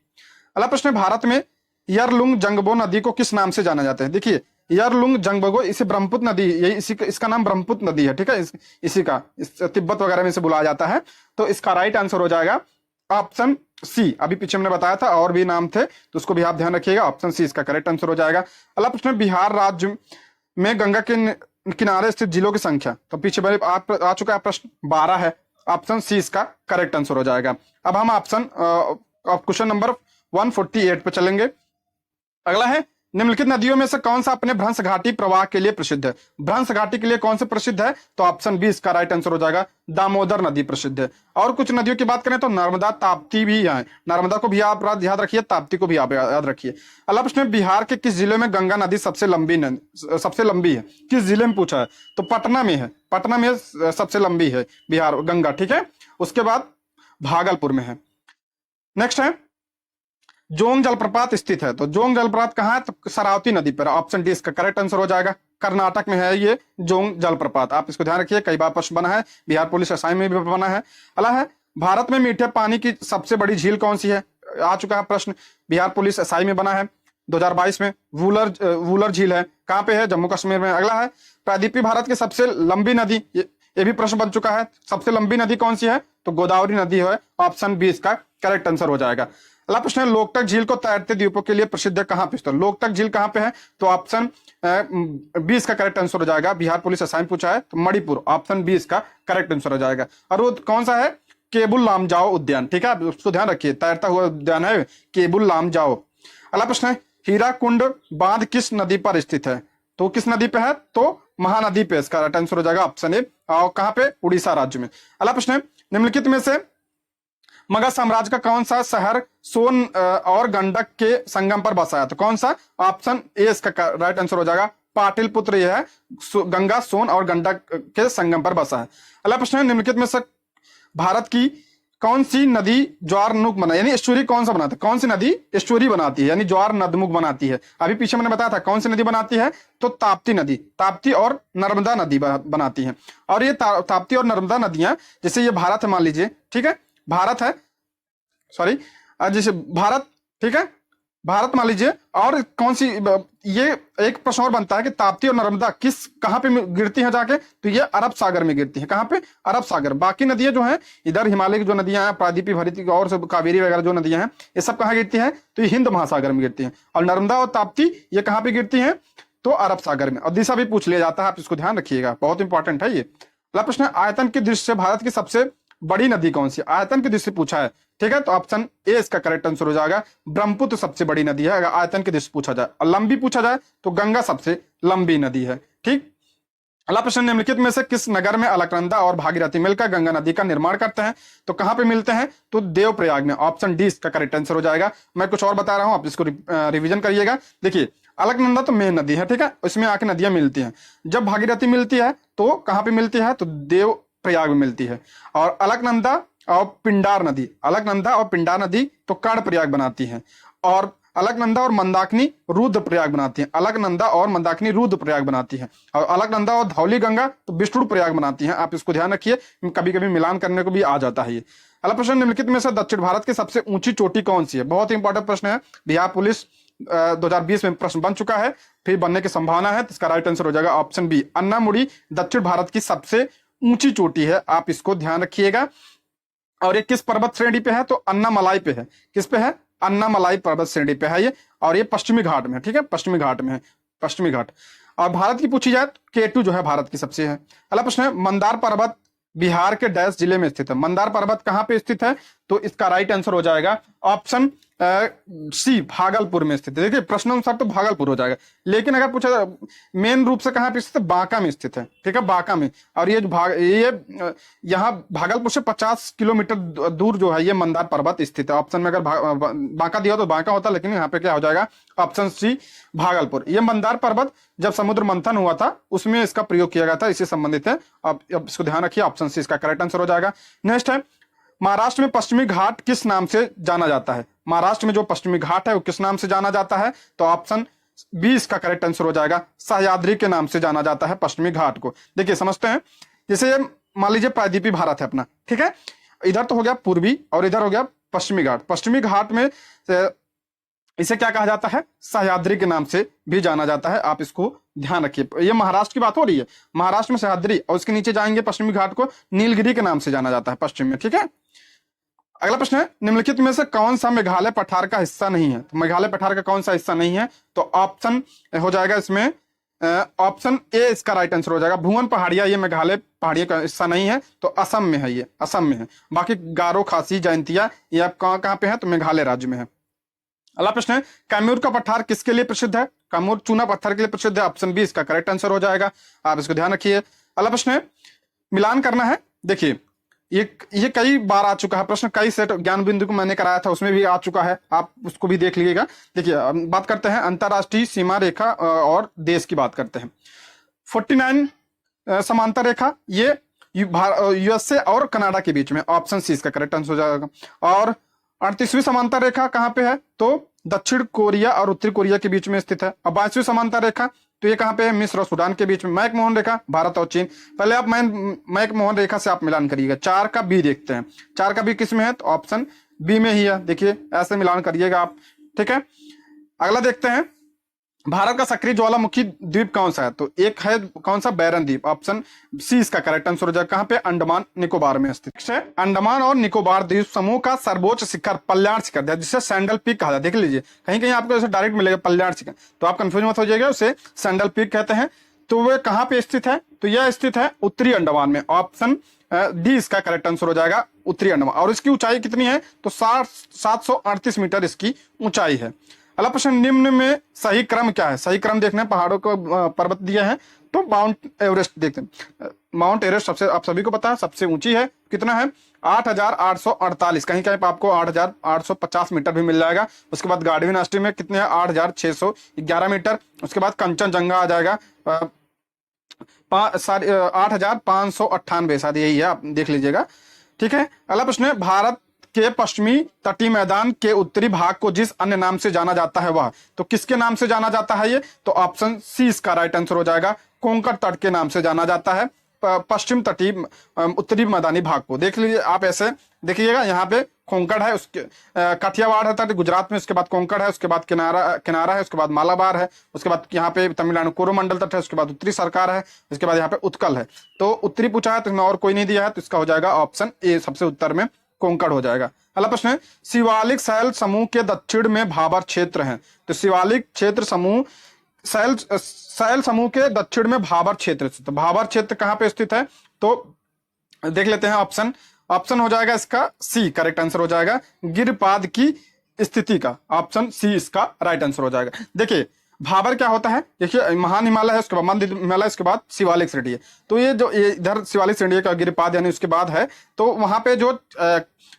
अगला प्रश्न है, भारत में यरलुंग जंगबो नदी को किस नाम से जाना जाता है? देखिए यरलुंग जंगबो, इसे ब्रह्मपुत्र नदी, यही इसका नाम ब्रह्मपुत्र नदी है, ठीक है, इसी का तिब्बत वगैरह में इसे बुलाया जाता है। तो इसका राइट आंसर हो जाएगा ऑप्शन सी। अभी पीछे मैंने बताया था और भी नाम थे, तो उसको भी आप ध्यान रखिएगा, ऑप्शन सी इसका करेक्ट आंसर हो जाएगा। अगला प्रश्न, बिहार राज्य में गंगा के किनारे स्थित जिलों की संख्या, तो पीछे आ चुका है प्रश्न, 12 है, ऑप्शन सी इसका करेक्ट आंसर हो जाएगा। अब हम ऑप्शन क्वेश्चन नंबर 148 पे चलेंगे। अगला है, निम्नलिखित नदियों में से कौन सा अपने भ्रंश घाटी प्रवाह के लिए प्रसिद्ध है? भ्रंश घाटी के लिए कौन से प्रसिद्ध है? तो ऑप्शन बी इसका राइट आंसर हो जाएगा, दामोदर नदी प्रसिद्ध है। और कुछ नदियों की बात करें तो नर्मदा, ताप्ती भी है, नर्मदा को भी आप याद रखिए, ताप्ती को भी आप याद रखिए। अगला प्रश्न, बिहार के किस जिले में गंगा नदी सबसे लंबी है? किस जिले में पूछा है? तो पटना में है, पटना में सबसे लंबी है बिहार गंगा, ठीक है, उसके बाद भागलपुर में है। नेक्स्ट है, जोंग जलप्रपात स्थित है? तो जोंग जलप्रपात कहाँ है? तो शरावती नदी पर। ऑप्शन डी इसका करेक्ट आंसर हो जाएगा। कर्नाटक में है ये जोंग जलप्रपात, आप इसको ध्यान रखिए, कई बार प्रश्न बना है, बिहार पुलिस असाइनमेंट में भी बना है। अगला है, भारत में मीठे पानी की सबसे बड़ी झील कौन सी है? आ चुका है प्रश्न, बिहार पुलिस एसआई में बना है 2022 में। वूलर झील है, कहां पे है? जम्मू कश्मीर में। अगला है, प्रायद्वीपीय भारत की सबसे लंबी नदी, ये भी प्रश्न बन चुका है, सबसे लंबी नदी कौन सी है? तो गोदावरी नदी है, ऑप्शन बी इसका करेक्ट आंसर हो जाएगा। अगला प्रश्न है, लोकटक झील को तैरते द्वीपों के लिए प्रसिद्ध है, कहां पे? तो लोकटक झील कहां पे है? तो ऑप्शन बी इसका करेक्ट आंसर हो जाएगा। बिहार पुलिस असाइनमेंट पूछा है तो मणिपुर, ऑप्शन बी इसका करेक्ट आंसर हो जाएगा। और वो कौन सा है? केबुल लामजाओ उद्यान, ठीक है, उसको ध्यान रखिए, तैरता हुआ उद्यान है केबुल लामजाओ। अगला प्रश्न है, हीराकुंड बांध किस नदी पर स्थित है? तो किस नदी पे है? तो महानदी पे, इसका राइट आंसर हो जाएगा ऑप्शन ए। और कहां पे? उड़ीसा राज्य में। अगला प्रश्न है, निम्नलिखित में से मगध साम्राज्य का कौन सा शहर सोन और गंडक के संगम पर बसा है? तो कौन सा? ऑप्शन ए इसका राइट आंसर हो जाएगा, पाटिलपुत्र। यह है गंगा, सोन और गंडक के संगम पर बसा है। अगला प्रश्न है, निम्नलिखित में से भारत की कौन सी नदी ज्वारनुक बना, यानी एस्चुरी कौन सा बनाता है? कौन सी नदी एस्चुरी बनाती है, यानी ज्वार नदमुख बनाती है? अभी पीछे मैंने बताया था कौन सी नदी बनाती है, तो ताप्ती नदी, ताप्ती और नर्मदा नदी बनाती है। और ये ताप्ती और नर्मदा नदियां, जैसे ये भारत है मान लीजिए, ठीक है, भारत है, सॉरी, जैसे भारत, ठीक है, भारत मान लीजिए, और कौन सी, ये एक प्रश्न और बनता है कि ताप्ती और नर्मदा किस, कहां पे गिरती है जाके? तो ये अरब सागर में गिरती है। कहां पे? अरब सागर। बाकी नदियां जो हैं इधर हिमालय की जो नदियां हैं, प्रायद्वीपीय भरती और सब कावेरी वगैरह जो नदियां हैं, ये सब कहां गिरती हैं? तो ये हिंद महासागर में गिरती हैं। और नर्मदा और ताप्ती ये कहां पे गिरती हैं? तो अरब सागर में। और दिशा भी पूछ लिया जाता है, आप इसको ध्यान रखिएगा, बहुत इंपॉर्टेंट है ये। अगला प्रश्न है, आयतन की दृष्टि से भारत की सबसे बड़ी नदी कौन सी? आयतन की दृष्टि से पूछा है, ठीक है, तो ऑप्शन ए इसका करेक्ट आंसर हो जाएगा। ब्रह्मपुत्र सबसे बड़ी नदी है अगर आयतन की दृष्टि पूछा जाए। और लंबी पूछा जाए तो गंगा सबसे लंबी नदी है, ठीक। अगला प्रश्न, निम्नलिखित में से किस नगर में अलकनंदा और भागीरथी मिलकर गंगा नदी का निर्माण करते हैं? तो कहां पे मिलते हैं? तो देवप्रयाग में, ऑप्शन डी इसका करेक्ट आंसर हो जाएगा। मैं कुछ और बता रहा हूं, आप इसको रिवीजन करिएगा। देखिए, अलकनंदा तो मेन नदी है, ठीक है, इसमें आके नदियां मिलती हैं। जब भागीरथी मिलती है तो कहां पे मिलती है? तो देव प्रयाग में मिलती है। और अलकनंदा और पिंडार नदी, अलकनंदा और पिंडार नदी तो कर्णप्रयाग बनाती है। और अलकनंदा और मंदाकिनी रुद्रप्रयाग बनाती है। अलकनंदा और मंदाकिनी रुद्रप्रयाग बनाती है। और अलकनंदा और धौली गंगा तो विष्णुप्रयाग बनाती हैं। आप इसको ध्यान रखिए, कभी कभी मिलान करने को भी आ जाता है ये। अगला प्रश्न, निम्नलिखित में से दक्षिण भारत की सबसे ऊंची चोटी कौन सी है? बहुत इंपॉर्टेंट प्रश्न है, बिहार पुलिस 2020 में प्रश्न बन चुका है, फिर बनने की संभावना है, तो इसका राइट आंसर हो जाएगा ऑप्शन बी, अन्नामुड़ी दक्षिण भारत की सबसे ऊंची चोटी है, आप इसको ध्यान रखिएगा। और ये किस पर्वत श्रेणी पे है? तो अन्नामलाई पे है। किस पे है? अन्नामलाई पर्वत श्रेणी पे है ये। और ये पश्चिमी घाट में है, ठीक है, पश्चिमी घाट में है, पश्चिमी घाट। और भारत की पूछी जाए तो केटू जो है भारत की सबसे है। अगला प्रश्न है, मंदार पर्वत बिहार के डैश जिले में स्थित है? मंदार पर्वत कहां पे स्थित है? तो इसका राइट आंसर हो जाएगा ऑप्शन सी, भागलपुर में स्थित है। देखिए प्रश्न अनुसार तो भागलपुर हो जाएगा, लेकिन अगर पूछा मेन रूप से कहां पे स्थित है? बांका में स्थित है, ठीक है, बांका में। और ये ये यहाँ भागलपुर से 50 किलोमीटर दूर जो है ये मंदार पर्वत स्थित है। ऑप्शन में अगर बांका दिया तो बांका होता, लेकिन यहाँ पे क्या हो जाएगा? Option C, Bhagalpur. ये मंदार पर्वत जब समुद्र मंथन हुआ था उसमें इसका प्रयोग किया गया था, इससे संबंधित है। अब इसको ध्यान रखिए, ऑप्शन सी इसका करेक्ट आंसर हो जाएगा। नेक्स्ट है, महाराष्ट्र में पश्चिमी घाट किस नाम से जाना जाता है? महाराष्ट्र में जो पश्चिमी घाट है वो किस नाम से जाना जाता है? तो ऑप्शन बी इसका करेक्ट आंसर हो जाएगा, सह्याद्री के नाम से जाना जाता है पश्चिमी घाट को। देखिए समझते हैं, जैसे मान लीजिए प्रायद्वीपीय भारत है अपना, ठीक है, इधर तो हो गया पूर्वी और इधर हो गया पश्चिमी घाट। पश्चिमी घाट में इसे क्या कहा जाता है? सह्याद्री के नाम से भी जाना जाता है, आप इसको ध्यान रखिए। ये महाराष्ट्र की बात हो रही है, महाराष्ट्र में सह्याद्री, और उसके नीचे जाएंगे पश्चिमी घाट को नीलगिरी के नाम से जाना जाता है पश्चिम में, ठीक है। अगला प्रश्न है, निम्नलिखित में से कौन सा मेघालय पठार का हिस्सा नहीं है? तो मेघालय पठार का कौन सा हिस्सा नहीं है? तो ऑप्शन हो जाएगा इसमें ऑप्शन ए इसका राइट आंसर हो जाएगा, भुवन पहाड़िया। ये मेघालय पहाड़िया का हिस्सा नहीं है, तो असम में है, ये असम में है। बाकी गारो, खासी, जयंतिया ये आप कहां पे है? तो मेघालय राज्य में है। अगला प्रश्न है, कैमूर का पठार किसके लिए प्रसिद्ध है? कैमूर चूना पत्थर के लिए प्रसिद्ध है, ऑप्शन बी इसका करेक्ट आंसर हो जाएगा, आप इसको ध्यान रखिए। अगला प्रश्न है, मिलान करना है। देखिए ये कई बार आ चुका है प्रश्न, कई सेट ज्ञान बिंदु को मैंने कराया था उसमें भी आ चुका है, आप उसको भी देख लीजिएगा। देखिए बात करते हैं अंतरराष्ट्रीय सीमा रेखा और देश की बात करते हैं। 49 समांतर रेखा ये यूएसए और कनाडा के बीच में, ऑप्शन सी इसका करेक्ट आंसर हो जाएगा। और 38वीं समांतर रेखा कहाँ पे है, तो दक्षिण कोरिया और उत्तरी कोरिया के बीच में स्थित है। अब 22वीं समांतर रेखा, तो ये कहाँ पे है, मिस्र और सूडान के बीच में। मैकमोहन रेखा, भारत और चीन। पहले आप मैकमोहन रेखा से आप मिलान करिएगा। 4 का बी देखते हैं, 4 का बी किस में है, तो ऑप्शन बी में ही है। देखिए ऐसे मिलान करिएगा आप, ठीक है। अगला देखते हैं, भारत का सक्रिय ज्वालामुखी द्वीप कौन सा है, तो एक है कौन सा, बैरन द्वीप। ऑप्शन सी इसका करेक्ट आंसर हो जाएगा। कहां पे, अंडमान निकोबार में स्थित है। अंडमान और निकोबार द्वीप समूह का सर्वोच्च शिखर पल्याण शिखर है, जिसे सैंडल पीक कहा जाता है। देख लीजिए कहीं कहीं आपको डायरेक्ट मिलेगा पल्याण शिखर, तो आप कंफ्यूज मत हो जाएगा, उसे सैंडल पीक कहते हैं। तो वह कहां पे स्थित है, तो यह स्थित है उत्तरी अंडमान में। ऑप्शन डी इसका करेक्ट आंसर हो जाएगा, उत्तरी अंडमान। और इसकी ऊंचाई कितनी है, तो 738 मीटर इसकी ऊंचाई है। अगला प्रश्न, निम्न में सही क्रम क्या है। सही क्रम देखना है, पहाड़ों को पर्वत दिया है, तो माउंट एवरेस्ट देखते हैं। माउंट एवरेस्ट सबसे, आप सभी को पता है, सबसे ऊंची है। कितना है, 8,848। कहीं कहीं आपको 8,850 मीटर भी मिल जाएगा। उसके बाद गार्डविन आस्टी में कितने हैं, 8,611 मीटर। उसके बाद कंचनजंगा आ जाएगा 8,598, शायद यही है, आप देख लीजिएगा, ठीक है। अगला प्रश्न है, भारत के पश्चिमी तटीय मैदान के उत्तरी भाग को जिस अन्य नाम से जाना जाता है वह, तो किसके नाम से जाना जाता है ये, तो ऑप्शन सी इसका राइट आंसर हो जाएगा। कोंकण तट के नाम से जाना जाता है पश्चिम तटीय उत्तरी मैदानी भाग को। देख लीजिए आप, ऐसे देखिएगा, यहाँ पे कोंकण है, उसके काठियावाड़ है तट गुजरात में, उसके बाद कोंकण है, उसके बाद किनारा है, उसके बाद मालाबार है, उसके बाद यहाँ पे तमिलनाडु कोरोमंडल तट है, उसके बाद उत्तरी सरकार है, उसके बाद यहाँ पे उत्कल है। तो उत्तरी पूछा है, तो इसमें और कोई नहीं दिया है, तो इसका हो जाएगा ऑप्शन ए, सबसे उत्तर में कोंकण हो जाएगा। अगला प्रश्न है, शिवालिक शैल समूह के दक्षिण में भाबर क्षेत्र है, तो शिवालिक क्षेत्र समूह शैल समूह के दक्षिण में भाबर क्षेत्र, तो भाबर क्षेत्र कहां पे स्थित है, तो देख लेते हैं। ऑप्शन हो जाएगा इसका सी, करेक्ट आंसर हो जाएगा, गिरपाद की स्थिति का। ऑप्शन सी इसका राइट आंसर हो जाएगा। देखिए भाबर क्या होता है, देखिए महान हिमालय है, उसके बाद मध्य हिमालय, उसके बाद शिवालिक श्रेणी है। तो ये जो इधर शिवालिक श्रेणी का गिरिपाद यानी उसके बाद है, तो वहां पे जो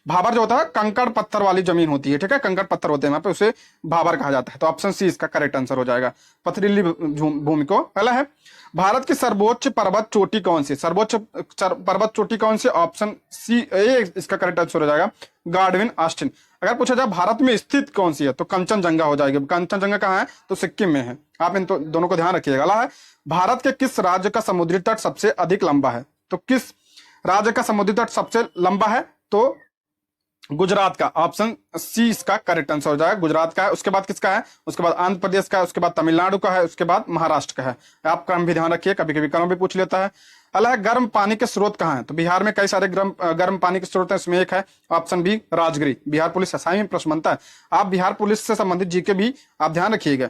भाबर जो होता है कंकड़ पत्थर वाली जमीन होती है, ठीक है, कंकड़ पत्थर होते हैं वहां पे, उसे भाबर कहा जाता है। तो ऑप्शन सी इसका करेक्ट आंसर हो जाएगा, पथरीली भूमि को। पहला है, भारत की सर्वोच्च पर्वत चोटी कौन सी, सर्वोच्च पर्वत चोटी कौन सी, ऑप्शन सी इसका करेक्ट आंसर हो जाएगा, गार्डविन आस्टिन। अगर पूछा जाए भारत में स्थित कौन सी है, तो कंचनजंगा हो जाएगी। कंचनजंगा कहाँ है, तो सिक्किम में है। आप इन दोनों को ध्यान रखिएगा। अगला है, भारत के किस राज्य का समुद्री तट सबसे अधिक लंबा है, तो किस राज्य का समुद्री तट सबसे लंबा है, तो गुजरात का। ऑप्शन सी इसका करेक्ट आंसर हो जाएगा, गुजरात का है। उसके बाद किसका है, उसके बाद आंध्र प्रदेश का है, उसके बाद तमिलनाडु का है, उसके बाद महाराष्ट्र का है। आप क्रम भी ध्यान रखिए, कभी कभी क्रम भी पूछ लेता है। अगला है, गर्म पानी के स्रोत कहाँ हैं, तो बिहार में कई सारे गर्म पानी के स्रोत हैं, उसमें एक है option B Rajgiri. Bihar police असाई में प्रश्न बनता है, आप बिहार पुलिस से संबंधित जीके भी आप ध्यान रखिएगा,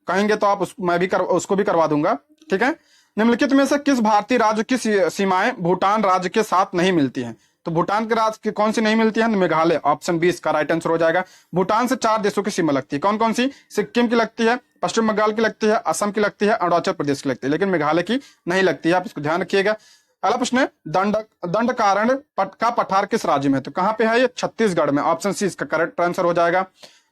कहेंगे तो आप मैं भी उसको भी करवा दूंगा, ठीक है। निम्नलिखित में से किस भारतीय राज्य की सीमाएं भूटान राज्य के साथ नहीं मिलती हैं, तो भूटान के राज्य की कौन सी नहीं मिलती है, मेघालय। ऑप्शन बी इसका राइट आंसर हो जाएगा। भूटान से 4 देशों की सीमा लगती है, कौन कौन सी, सिक्किम की लगती है, पश्चिम बंगाल की लगती है, असम की लगती है, अरुणाचल प्रदेश की लगती है, लेकिन मेघालय की नहीं लगती है, आप इसको ध्यान रखिएगा। अगला प्रश्न है, दंडकारण्य का पठार किस राज्य में है, तो कहां पे है ये, छत्तीसगढ़ में। ऑप्शन सी इसका करेक्ट आंसर हो जाएगा।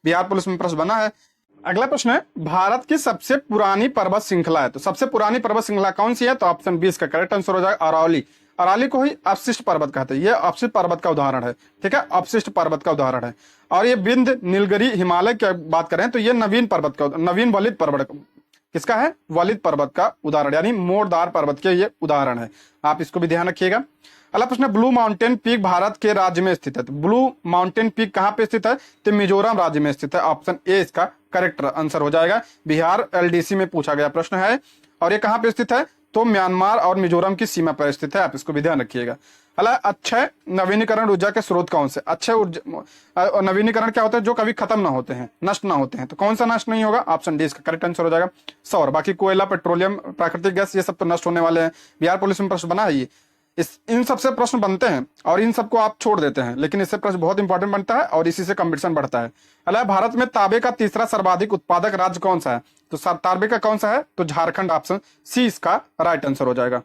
बिहार पुलिस में प्रश्न बना है। अगला प्रश्न है, भारत की सबसे पुरानी पर्वत श्रृंखला है, तो सबसे पुरानी पर्वत श्रृंखला कौन सी है, तो ऑप्शन बी इसका करेक्ट आंसर हो जाएगा, अरावली। अरावली को ही अवशिष्ट पर्वत कहते हैं, ये अवशिष्ट पर्वत का उदाहरण है, ठीक है, अवशिष्ट पर्वत का उदाहरण है। और ये विंध्य नीलगिरी हिमालय की बात करें तो ये नवीन वलित पर्वत किसका है, वलित पर्वत का उदाहरण, यानी मोड़दार पर्वत के ये उदाहरण है, आप इसको भी ध्यान रखिएगा। अगला प्रश्न है, ब्लू माउंटेन पीक भारत के राज्य में स्थित है, तो ब्लू माउंटेन पीक कहां पे स्थित है, तो मिजोरम राज्य में स्थित है। ऑप्शन ए इसका करेक्ट आंसर हो जाएगा। बिहार एलडीसी में पूछा गया प्रश्न है, और ये कहां पे स्थित है, तो म्यांमार और मिजोरम की सीमा पर स्थित है, आप इसको भी ध्यान रखिएगा। अगला, अक्षय नवीनीकरण ऊर्जा के स्रोत कौन से, अक्षय ऊर्जा नवीनीकरण क्या होता है, जो कभी खत्म ना होते हैं, नष्ट ना होते हैं, तो कौन सा नष्ट नहीं होगा, ऑप्शन डी इसका करेक्ट आंसर हो जाएगा, सौर। बाकी कोयला, पेट्रोलियम, प्राकृतिक गैस ये सब तो नष्ट होने वाले हैं। बिहार पुलिस में प्रश्न बना है ये, इन सबसे प्रश्न बनते हैं और इन सबको आप छोड़ देते हैं, लेकिन इससे प्रश्न बहुत इंपॉर्टेंट बनता है और इसी से कंपटीशन बढ़ता है। अल्लाह, भारत में तांबे का तीसरा सर्वाधिक उत्पादक राज्य कौन सा है, तो तांबे का कौन सा है, तो झारखंड। ऑप्शन सी इसका राइट आंसर हो जाएगा।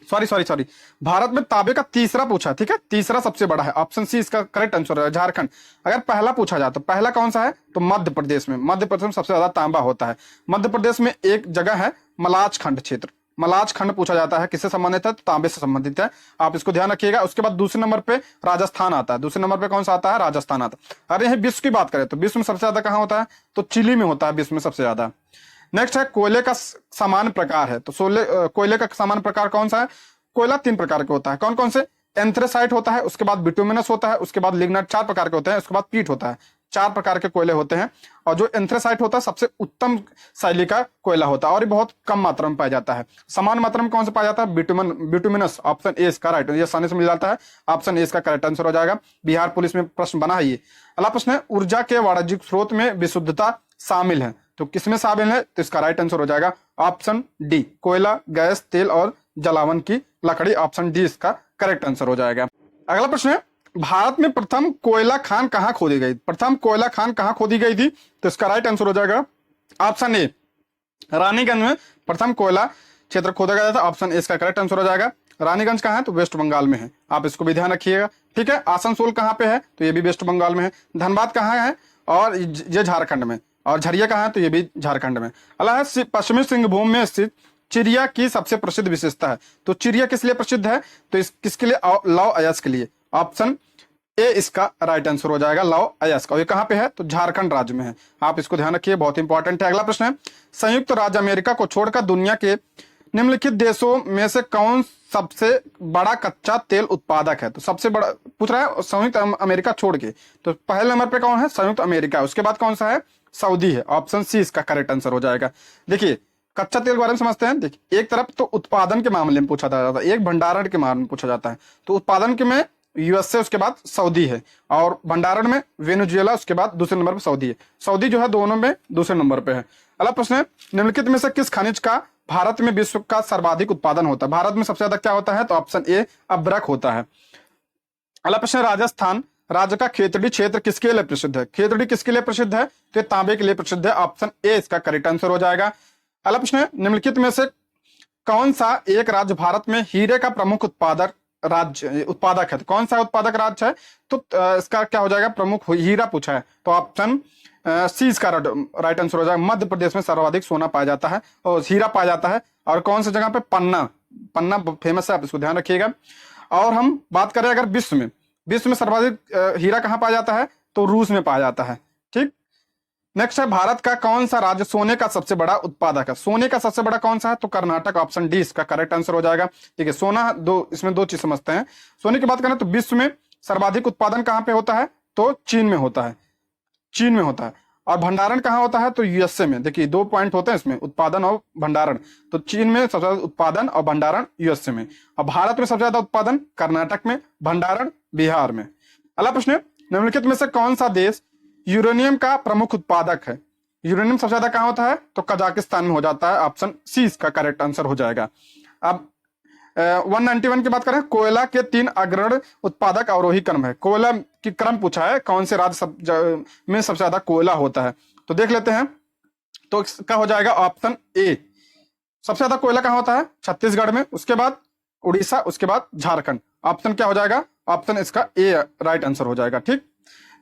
सॉरी, भारत में तांबे का तीसरा पूछा, ठीक है, तीसरा सबसे बड़ा है, ऑप्शन सी इसका करेक्ट आंसर है, झारखंड। अगर पहला पूछा जाए तो पहला कौन सा है, तो मध्य प्रदेश में। मध्य प्रदेश में सबसे ज्यादा तांबा होता है। मध्य प्रदेश में एक जगह है मलाजखंड क्षेत्र, मलाज खंड पूछा जाता है, किससे संबंधित है? तो तांबे से संबंधित है, आप इसको ध्यान रखिएगा। उसके बाद दूसरे नंबर पे राजस्थान आता है, दूसरे नंबर पे कौन सा आता है? राजस्थान आता है। अरे यही विश्व की बात करें तो विश्व में सबसे ज्यादा कहाँ होता है? तो चिली में होता है विश्व में सबसे ज्यादा। नेक्स्ट है कोयले का सामान्य प्रकार है, तो कोयले का सामान्य प्रकार कौन सा है? कोयला 3 प्रकार का होता है, कौन कौन से? एंथ्रेसाइट होता है, उसके बाद बिटुमिनस होता है, उसके बाद लिग्नाइट, 4 प्रकार के होते हैं, उसके बाद पीट होता है। 4 प्रकार के कोयले होते हैं, और जो एंथ्रेसाइट होता है सबसे उत्तम शैली का कोयला होता है और ये बहुत कम मात्रा में पाया जाता है। समान मात्रा में कौन सा पाया जाता है? बिटुमिनस, ऑप्शन ए इसका राइट, ये आसानी से मिल जाता है, ऑप्शन ए इसका करेक्ट आंसर हो जाएगा। बिहार पुलिस में प्रश्न बना है ये। अगला प्रश्न है ऊर्जा के वाणिज्यिक स्रोत में विशुद्धता शामिल है, तो किसमें शामिल है? तो इसका राइट आंसर हो जाएगा ऑप्शन डी, कोयला, गैस, तेल और जलावन की लकड़ी, ऑप्शन डी इसका करेक्ट आंसर हो जाएगा। अगला प्रश्न है भारत में प्रथम कोयला खान कहां खोदी गई? प्रथम कोयला खान कहां खोदी गई थी? तो इसका राइट आंसर हो जाएगा ऑप्शन ए, रानीगंज में प्रथम कोयला क्षेत्र खोदा गया था, ऑप्शन ए इसका करेक्ट आंसर हो जाएगा। रानीगंज कहाँ है? तो वेस्ट बंगाल में है, आप इसको भी ध्यान रखिएगा, ठीक है। आसनसोल कहाँ पे है? तो ये भी वेस्ट बंगाल में है। धनबाद कहाँ है? और ये झारखंड में। और झरिया कहाँ है? तो ये भी झारखंड में। अगला है पश्चिमी सिंहभूम में स्थित चिड़िया की सबसे प्रसिद्ध विशेषता है, तो चिड़िया किस लिए प्रसिद्ध है? तो किसके लिए? लौ अयस्क के लिए, ऑप्शन ए इसका राइट आंसर हो जाएगा, लौ अयस्क। और ये कहाँ पे है? तो झारखंड राज्य में है, आप इसको ध्यान रखिए, बहुत इंपॉर्टेंट है। अगला प्रश्न है संयुक्त राज्य अमेरिका को छोड़कर दुनिया के निम्नलिखित देशों में से कौन सबसे बड़ा कच्चा तेल उत्पादक है? तो सबसे बड़ा पूछ रहा है संयुक्त अमेरिका छोड़ के, तो पहले नंबर पे कौन है? संयुक्त अमेरिका। उसके बाद कौन सा है? सऊदी है, ऑप्शन सी इसका करेक्ट आंसर हो जाएगा। देखिए कच्चा तेल के बारे में समझते हैं। देखिए एक तरफ तो उत्पादन के मामले में पूछा जाता है, एक भंडारण के मामले में पूछा जाता है। तो उत्पादन के में यूएसए, उसके बाद सऊदी है, और भंडारण में वेनेजुएला, उसके बाद दूसरे नंबर पे सऊदी है। सऊदी जो है दोनों में दूसरे नंबर पे है। अगला प्रश्न है निम्नलिखित में से किस खनिज का भारत में विश्व का सर्वाधिक उत्पादन होता है? भारत में सबसे ज्यादा क्या होता है? तो ऑप्शन ए अब्रक होता है। अगला प्रश्न है राजस्थान राज्य का खेतड़ी क्षेत्र किसके लिए प्रसिद्ध है? खेतड़ी किसके लिए प्रसिद्ध है? तो ये तांबे के लिए प्रसिद्ध है, ऑप्शन ए इसका करेक्ट आंसर हो जाएगा। अगला प्रश्न है निम्नलिखित में से कौन सा एक राज्य भारत में हीरे का प्रमुख उत्पादक है? तो कौन सा उत्पादक राज्य है? तो इसका क्या हो जाएगा? प्रमुख हीरा पूछा है, तो ऑप्शन सी इसका राइट आंसर हो जाएगा। मध्य प्रदेश में सर्वाधिक सोना पाया जाता है और हीरा पाया जाता है, और कौन सी जगह पे? पन्ना फेमस है, आप इसको ध्यान रखिएगा। और हम बात करें अगर विश्व में सर्वाधिक हीरा कहाँ पाया जाता है? तो रूस में पाया जाता है, ठीक। नेक्स्ट है भारत का कौन सा राज्य सोने का सबसे बड़ा उत्पादक है? सोने का सबसे बड़ा कौन सा है? तो कर्नाटक, ऑप्शन डी इसका करेक्ट आंसर हो जाएगा। ठीक है, सोना इसमें दो चीज समझते हैं। सोने की बात करें तो विश्व में सर्वाधिक उत्पादन कहाँ पे होता है? तो चीन में होता है। और भंडारण कहाँ होता है? तो यूएसए में। देखिए 2 पॉइंट होते हैं इसमें, उत्पादन और भंडारण। तो चीन में सबसे ज्यादा उत्पादन और भंडारण यूएसए में, और भारत में सबसे ज्यादा उत्पादन कर्नाटक में, भंडारण बिहार में। अगला प्रश्न निम्नलिखित में से कौन सा देश यूरेनियम का प्रमुख उत्पादक है? यूरेनियम सबसे ज्यादा कहाँ होता है? तो कजाकिस्तान में हो जाता है, ऑप्शन सी इसका करेक्ट आंसर हो जाएगा। अब 191 की बात करें, कोयला के 3 अग्रणी उत्पादक अवरोही क्रम है। कोयला की क्रम पूछा है, कौन से राज्य में सबसे ज्यादा कोयला होता है? तो देख लेते हैं, तो इसका हो जाएगा ऑप्शन ए। सबसे ज्यादा कोयला कहाँ होता है? छत्तीसगढ़ में, उसके बाद उड़ीसा, उसके बाद झारखंड। ऑप्शन क्या हो जाएगा? ऑप्शन इसका ए राइट आंसर हो जाएगा, ठीक।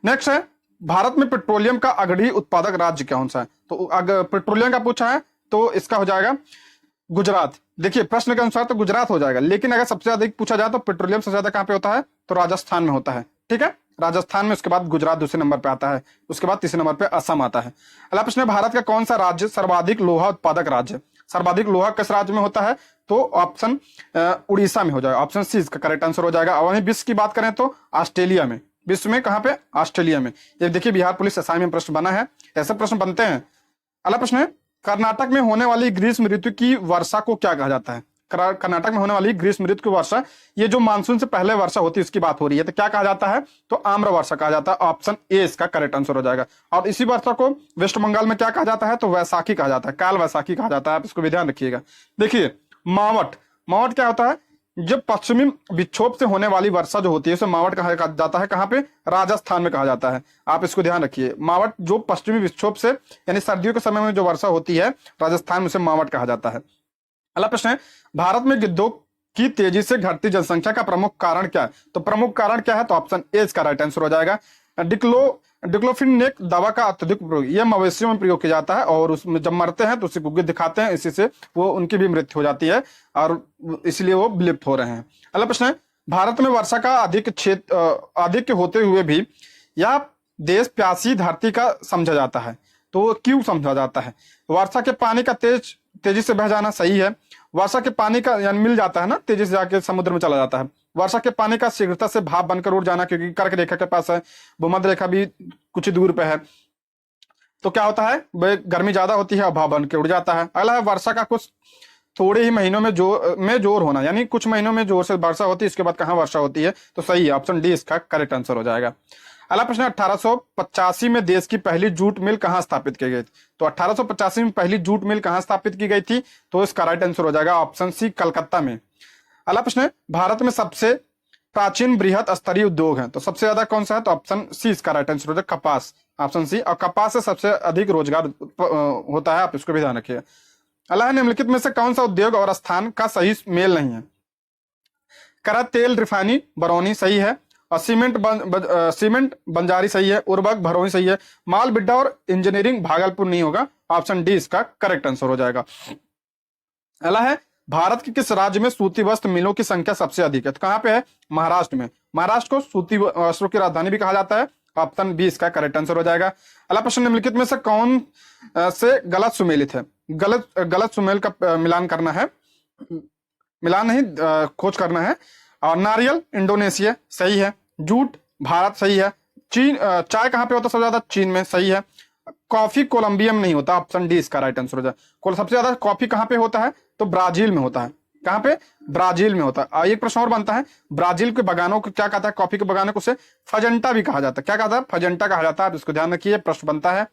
नेक्स्ट है भारत में पेट्रोलियम का अग्रणी उत्पादक राज्य कौन सा है? तो अगर पेट्रोलियम का पूछा है तो इसका हो जाएगा गुजरात। देखिए प्रश्न के अनुसार तो गुजरात हो जाएगा, लेकिन अगर सबसे ज्यादा पूछा जाए तो पेट्रोलियम सबसे ज्यादा कहां पे होता है? तो राजस्थान में होता है, ठीक है, राजस्थान में। उसके बाद गुजरात दूसरे नंबर पे आता है, उसके बाद तीसरे नंबर पे असम आता है। अगला प्रश्न है भारत का कौन सा राज्य सर्वाधिक लोहा उत्पादक राज्य? सर्वाधिक लोहा किस राज्य में होता है? तो ऑप्शन उड़ीसा में हो जाएगा, ऑप्शन सी इसका करेक्ट आंसर हो जाएगा। और वहीं विश्व की बात करें तो ऑस्ट्रेलिया में। विश्व में कहां पे? ऑस्ट्रेलिया में। ये देखिए बिहार पुलिस असाइनमेंट प्रश्न बना है, ऐसे प्रश्न बनते हैं। अगला प्रश्न है कर्नाटक में होने वाली ग्रीष्म ऋतु की वर्षा को क्या कहा जाता है? कर्नाटक में होने वाली ग्रीष्म ऋतु की वर्षा, ये जो मानसून से पहले वर्षा होती है उसकी बात हो रही है, तो क्या कहा जाता है? तो आम्र वर्षा कहा जाता है, ऑप्शन ए इसका करेक्ट आंसर हो जाएगा। और इसी वर्षा को वेस्ट बंगाल में क्या कहा जाता है? तो वैसाखी कहा जाता है, काल वैसाखी कहा जाता है, आप इसको भी ध्यान रखिएगा। देखिए मावट क्या होता है? जब पश्चिमी विक्षोभ से होने वाली वर्षा जो होती है उसे मावट कहा जाता है। कहाँ पे? राजस्थान में कहा जाता है, आप इसको ध्यान रखिए। मावट जो पश्चिमी विक्षोभ से यानी सर्दियों के समय में जो वर्षा होती है राजस्थान में, उसे मावट कहा जाता है। अगला प्रश्न है भारत में गिद्धों की तेजी से घटती जनसंख्या का प्रमुख कारण क्या है? तो प्रमुख कारण क्या है? तो ऑप्शन ए इसका राइट आंसर हो जाएगा। डिक्लोफिनेक दवा का अत्यधिक प्रयोग, यह मवेशियों में प्रयोग किया जाता है और उसमें जब मरते हैं तो उसे गुग्गे दिखाते हैं, इसी से वो उनकी भी मृत्यु हो जाती है और इसलिए वो विलुप्त हो रहे हैं। अगला प्रश्न है, भारत में वर्षा का अधिक होते हुए भी यह देश प्यासी धरती का समझा जाता है, तो क्यों समझा जाता है? वर्षा के पानी का तेजी से बह जाना सही है। वर्षा के पानी का यानी मिल जाता है ना, तेजी से जाके समुद्र में चला जाता है। वर्षा के पानी का शीघ्रता से भाप बनकर उड़ जाना, क्योंकि कर्क रेखा के पास है, भूमध्य रेखा भी कुछ ही दूर पे है, तो क्या होता है, गर्मी ज्यादा होती है और भाप बनकर उड़ जाता है। अगला है, वर्षा का कुछ थोड़े ही महीनों में जोर होना, यानी कुछ महीनों में जोर से वर्षा होती है, इसके बाद कहाँ वर्षा होती है, तो सही है, ऑप्शन डी इसका करेक्ट आंसर हो जाएगा। अगला प्रश्न, 1885 में देश की पहली जूट मिल कहां स्थापित की गई थी? तो 1885 में पहली जूट मिल कहां स्थापित की गई थी, तो इसका राइट आंसर हो जाएगा ऑप्शन सी, कलकत्ता में। अगला प्रश्न, भारत में सबसे प्राचीन बृहत स्तरीय उद्योग है, तो सबसे ज्यादा कौन सा है, तो ऑप्शन सी इसका राइट आंसर हो जाएगा, कपास, ऑप्शन सी। और कपास से सबसे अधिक रोजगार होता है, आप इसको भी ध्यान रखिए। अगला है, निम्नलिखित में से कौन सा उद्योग और स्थान का सही मेल नहीं है? करा तेल रिफाइनी बरौनी सही है, और सीमेंट बंजारी सही है, उर्वरक भरौनी सही है, माल बिड्डा और इंजीनियरिंग भागलपुर नहीं होगा, ऑप्शन डी इसका करेक्ट आंसर हो जाएगा। अगला है, भारत के किस राज्य में सूती वस्त्र मिलों की संख्या सबसे अधिक है? तो कहां पे है? महाराष्ट्र में। महाराष्ट्र को सूती वस्त्रों की राजधानी भी कहा जाता है, ऑप्शन बी इसका करेक्ट आंसर हो जाएगा। अगला प्रश्न, निम्नलिखित में से कौन से गलत सुमेलित है? गलत सुमेल का मिलान करना है, मिलान नहीं खोज करना है। और नारियल इंडोनेशिया सही है, जूट भारत सही है, चीन चाय कहां पे होता है सबसे ज्यादा? चीन में सही है, कॉफी कोलंबिया में नहीं होता, ऑप्शन डी इसका राइट आंसर हो जाए। सबसे ज्यादा कॉफी कहां पे होता है? तो ब्राजील में होता है। कहां पे? ब्राजील में होता है। एक प्रश्न और बनता है, ब्राजील के बगानों को क्या कहता है? कॉफी के बगानों को उसे फजेंटा भी कहा जाता है। क्या कहता है? फजेंटा कहा जाता है, आप इसको ध्यान रखिए, प्रश्न बनता है।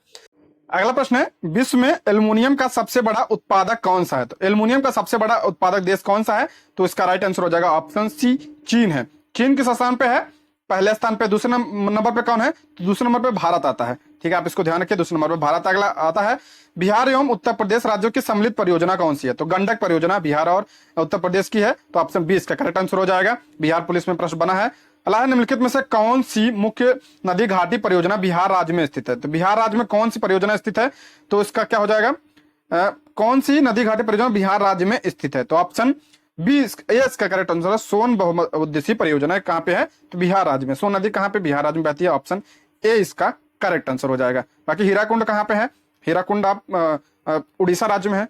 अगला प्रश्न है, विश्व में एल्युमिनियम का सबसे बड़ा उत्पादक कौन सा है? तो एल्युमिनियम का सबसे बड़ा उत्पादक देश कौन सा है? तो इसका राइट आंसर हो जाएगा ऑप्शन सी, चीन है। चीन किस स्थान पे है? पहले स्थान पे। दूसरे नंबर पे कौन है? तो दूसरे नंबर पे भारत आता है, ठीक है, आप इसको ध्यान रखिए, दूसरे नंबर पे भारत अगला आता है। बिहार एवं उत्तर प्रदेश राज्यों की सम्मिलित परियोजना कौन सी है? तो गंडक परियोजना बिहार और उत्तर प्रदेश की है, तो ऑप्शन बी इसका करेक्ट आंसर हो जाएगा। बिहार पुलिस में प्रश्न बना है। अगला निम्नलिखित में से कौन सी मुख्य नदी घाटी परियोजना बिहार राज्य में स्थित है? तो बिहार राज्य में कौन सी परियोजना स्थित है? तो इसका क्या हो जाएगा, कौन सी नदी घाटी परियोजना बिहार राज्य में स्थित है? तो ऑप्शन बी इसका करेक्ट आंसर है, सोन बहुउद्देशीय परियोजना कहां पे है? तो बिहार राज्य में। सोन नदी कहां पे? बिहार राज्य में बहती है, ऑप्शन ए इसका करेक्ट आंसर हो जाएगा। बाकी हीराकुंड कहां पे है? हीराकुंड आप उड़ीसा राज्य में है।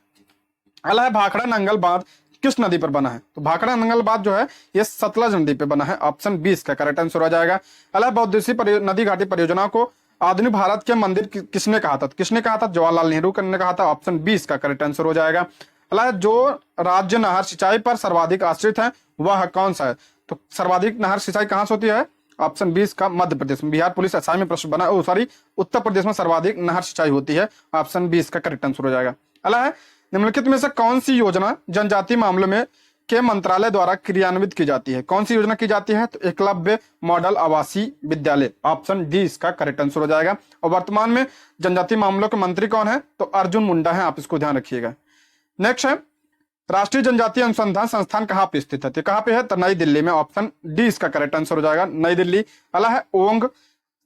अगला है, भाखड़ा नंगल बांध किस नदी पर बना है? तो भाखड़ा नंगल बांध जो है ये सतलज नदी पे बना है, ऑप्शन बी इसका करेक्ट आंसर हो जाएगा। अगला, बहुउद्देशीय नदी घाटी परियोजनाओं को आधुनिक भारत के मंदिर किसने कहा था? किसने कहा था? जवाहरलाल नेहरू ने कहा था, ऑप्शन बी इसका करेक्ट आंसर हो जाएगा। अगला, जो राज्य नहर सिंचाई पर सर्वाधिक आश्रित है वह कौन सा है? तो सर्वाधिक नहर सिंचाई कहां से होती है? ऑप्शन 20 का मध्य प्रदेश में। बिहार पुलिस असाम में प्रश्न बना, उत्तर प्रदेश में सर्वाधिक नहर सिंचाई होती है, ऑप्शन 20 का करेक्ट आंसर हो जाएगा। अगला है, निम्नलिखित में से कौन सी योजना जनजातीय मामलों में के मंत्रालय द्वारा क्रियान्वित की जाती है? कौन सी योजना की जाती है? तो एकलव्य मॉडल आवासीय विद्यालय, ऑप्शन डी इसका करेक्ट आंसर हो जाएगा। और वर्तमान में जनजातीय मामलों के मंत्री कौन है? तो अर्जुन मुंडा है, आप इसको ध्यान रखिएगा। नेक्स्ट है, राष्ट्रीय जनजातीय अनुसंधान संस्थान कहां पे स्थित है? तो कहां पे है? तो नई दिल्ली में, ऑप्शन डी इसका करेक्ट आंसर हो जाएगा, नई दिल्ली। अगला है, ओंग,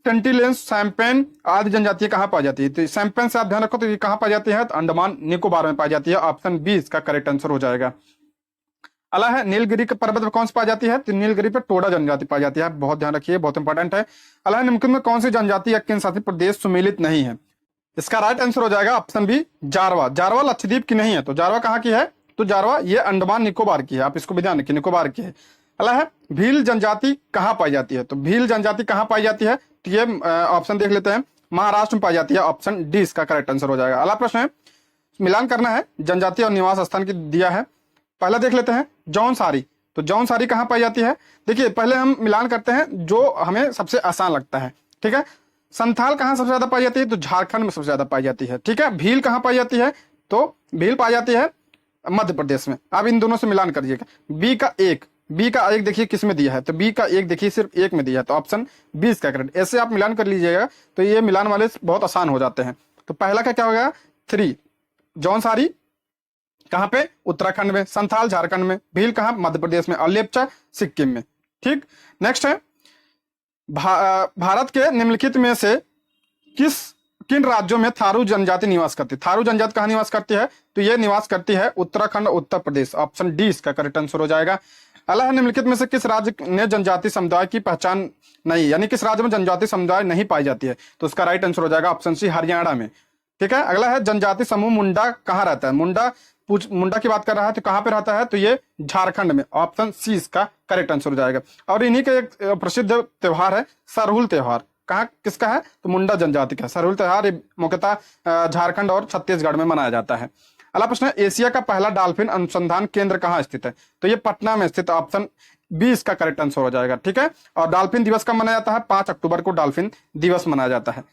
सेंटिलेंस, सैम्पेन आदि जनजातियां कहां पाई जाती है? तो सैम्पेन से आप ध्यान रखो, तो ये कहां पाई जाती है? तो अंडमान निकोबार में पाई जाती है, ऑप्शन बी इसका करेक्ट आंसर हो जाएगा। अगला है, नीलगिरी के पर्वत में कौन सी पाई जाती है? तो नीलगिरी पे टोडा जनजाति पाई जाती है, बहुत ध्यान रखिए, बहुत इंपॉर्टेंट है। अगला है, निम्नलिखित में कौन सी जनजाति या केंद्र शासित प्रदेश सुमेलित नहीं है? इसका राइट आंसर हो जाएगा ऑप्शन बी, जारवा। जारवा लक्षद्वीप की नहीं है, तो जारवा कहां की है? तो जारवा ये अंडमान निकोबार की है, आप इसको भी ध्यान रखिए, निकोबार की है। अगला है, भील जनजाति कहां पाई जाती है? तो भील जनजाति कहां पाई जाती है? तो ये ऑप्शन देख लेते हैं, महाराष्ट्र में पाई जाती है, ऑप्शन डी इसका करेक्ट आंसर हो जाएगा। अगला प्रश्न है, मिलान करना है जनजाति और निवास स्थान की दिया है। पहला देख लेते हैं, जौनसारी। तो जौनसारी कहां पाई जाती है? देखिए पहले हम मिलान करते हैं जो हमें सबसे आसान लगता है, ठीक है। संथाल कहां सबसे ज्यादा पाई जाती है? तो झारखंड में सबसे ज्यादा पाई जाती है, ठीक है। भील कहां पाई जाती है? तो भील पाई जाती है मध्य प्रदेश में। आप इन दोनों से मिलान करिएगा। बी का एक देखिए किस में दिया है? तो बी का एक देखिए सिर्फ एक में दिया है, तो ऑप्शन 20 का करेक्ट। ऐसे आप मिलान कर लीजिएगा तो ये मिलान वाले बहुत आसान हो जाते हैं। तो पहला का क्या हो गया? 3। जौनसारी कहां पे? उत्तराखंड में। संथाल झारखंड में। भील कहां? मध्य प्रदेश में। और लेप्चा सिक्किम में, ठीक। नेक्स्ट है, भारत के निम्नलिखित में से किस किन राज्यों में थारू जनजाति निवास करती है? थारू जनजाति कहाँ निवास करती है? तो ये निवास करती है उत्तराखंड और उत्तर प्रदेश। ऑप्शन डी इसका करेक्ट आंसर हो जाएगा। अगला है, निम्नलिखित में से किस राज्य ने जनजाति समुदाय की पहचान नहीं, यानी किस राज्य में जनजाति समुदाय नहीं पाई जाती है? तो इसका राइट आंसर हो जाएगा ऑप्शन सी हरियाणा में। ठीक है। अगला है, जनजाति समूह मुंडा कहाँ रहता है? मुंडा की बात कर रहा है तो कहाँ पे रहता है? तो ये झारखंड में। ऑप्शन सी इसका करेक्ट आंसर हो जाएगा। और इन्हीं का एक प्रसिद्ध त्योहार है सरहुल त्योहार। कहाँ किसका है? तो मुंडा जनजाति का सरहुल त्योहार मुख्यतः झारखंड और छत्तीसगढ़ में मनाया जाता है। अगला प्रश्न है, एशिया का पहला डॉल्फिन अनुसंधान केंद्र कहाँ स्थित है? तो ये पटना में स्थित। ऑप्शन बी इसका करेक्ट आंसर हो जाएगा। ठीक है। और डॉल्फिन दिवस कब मनाया जाता है? 5 अक्टूबर को डॉल्फिन दिवस मनाया जाता है।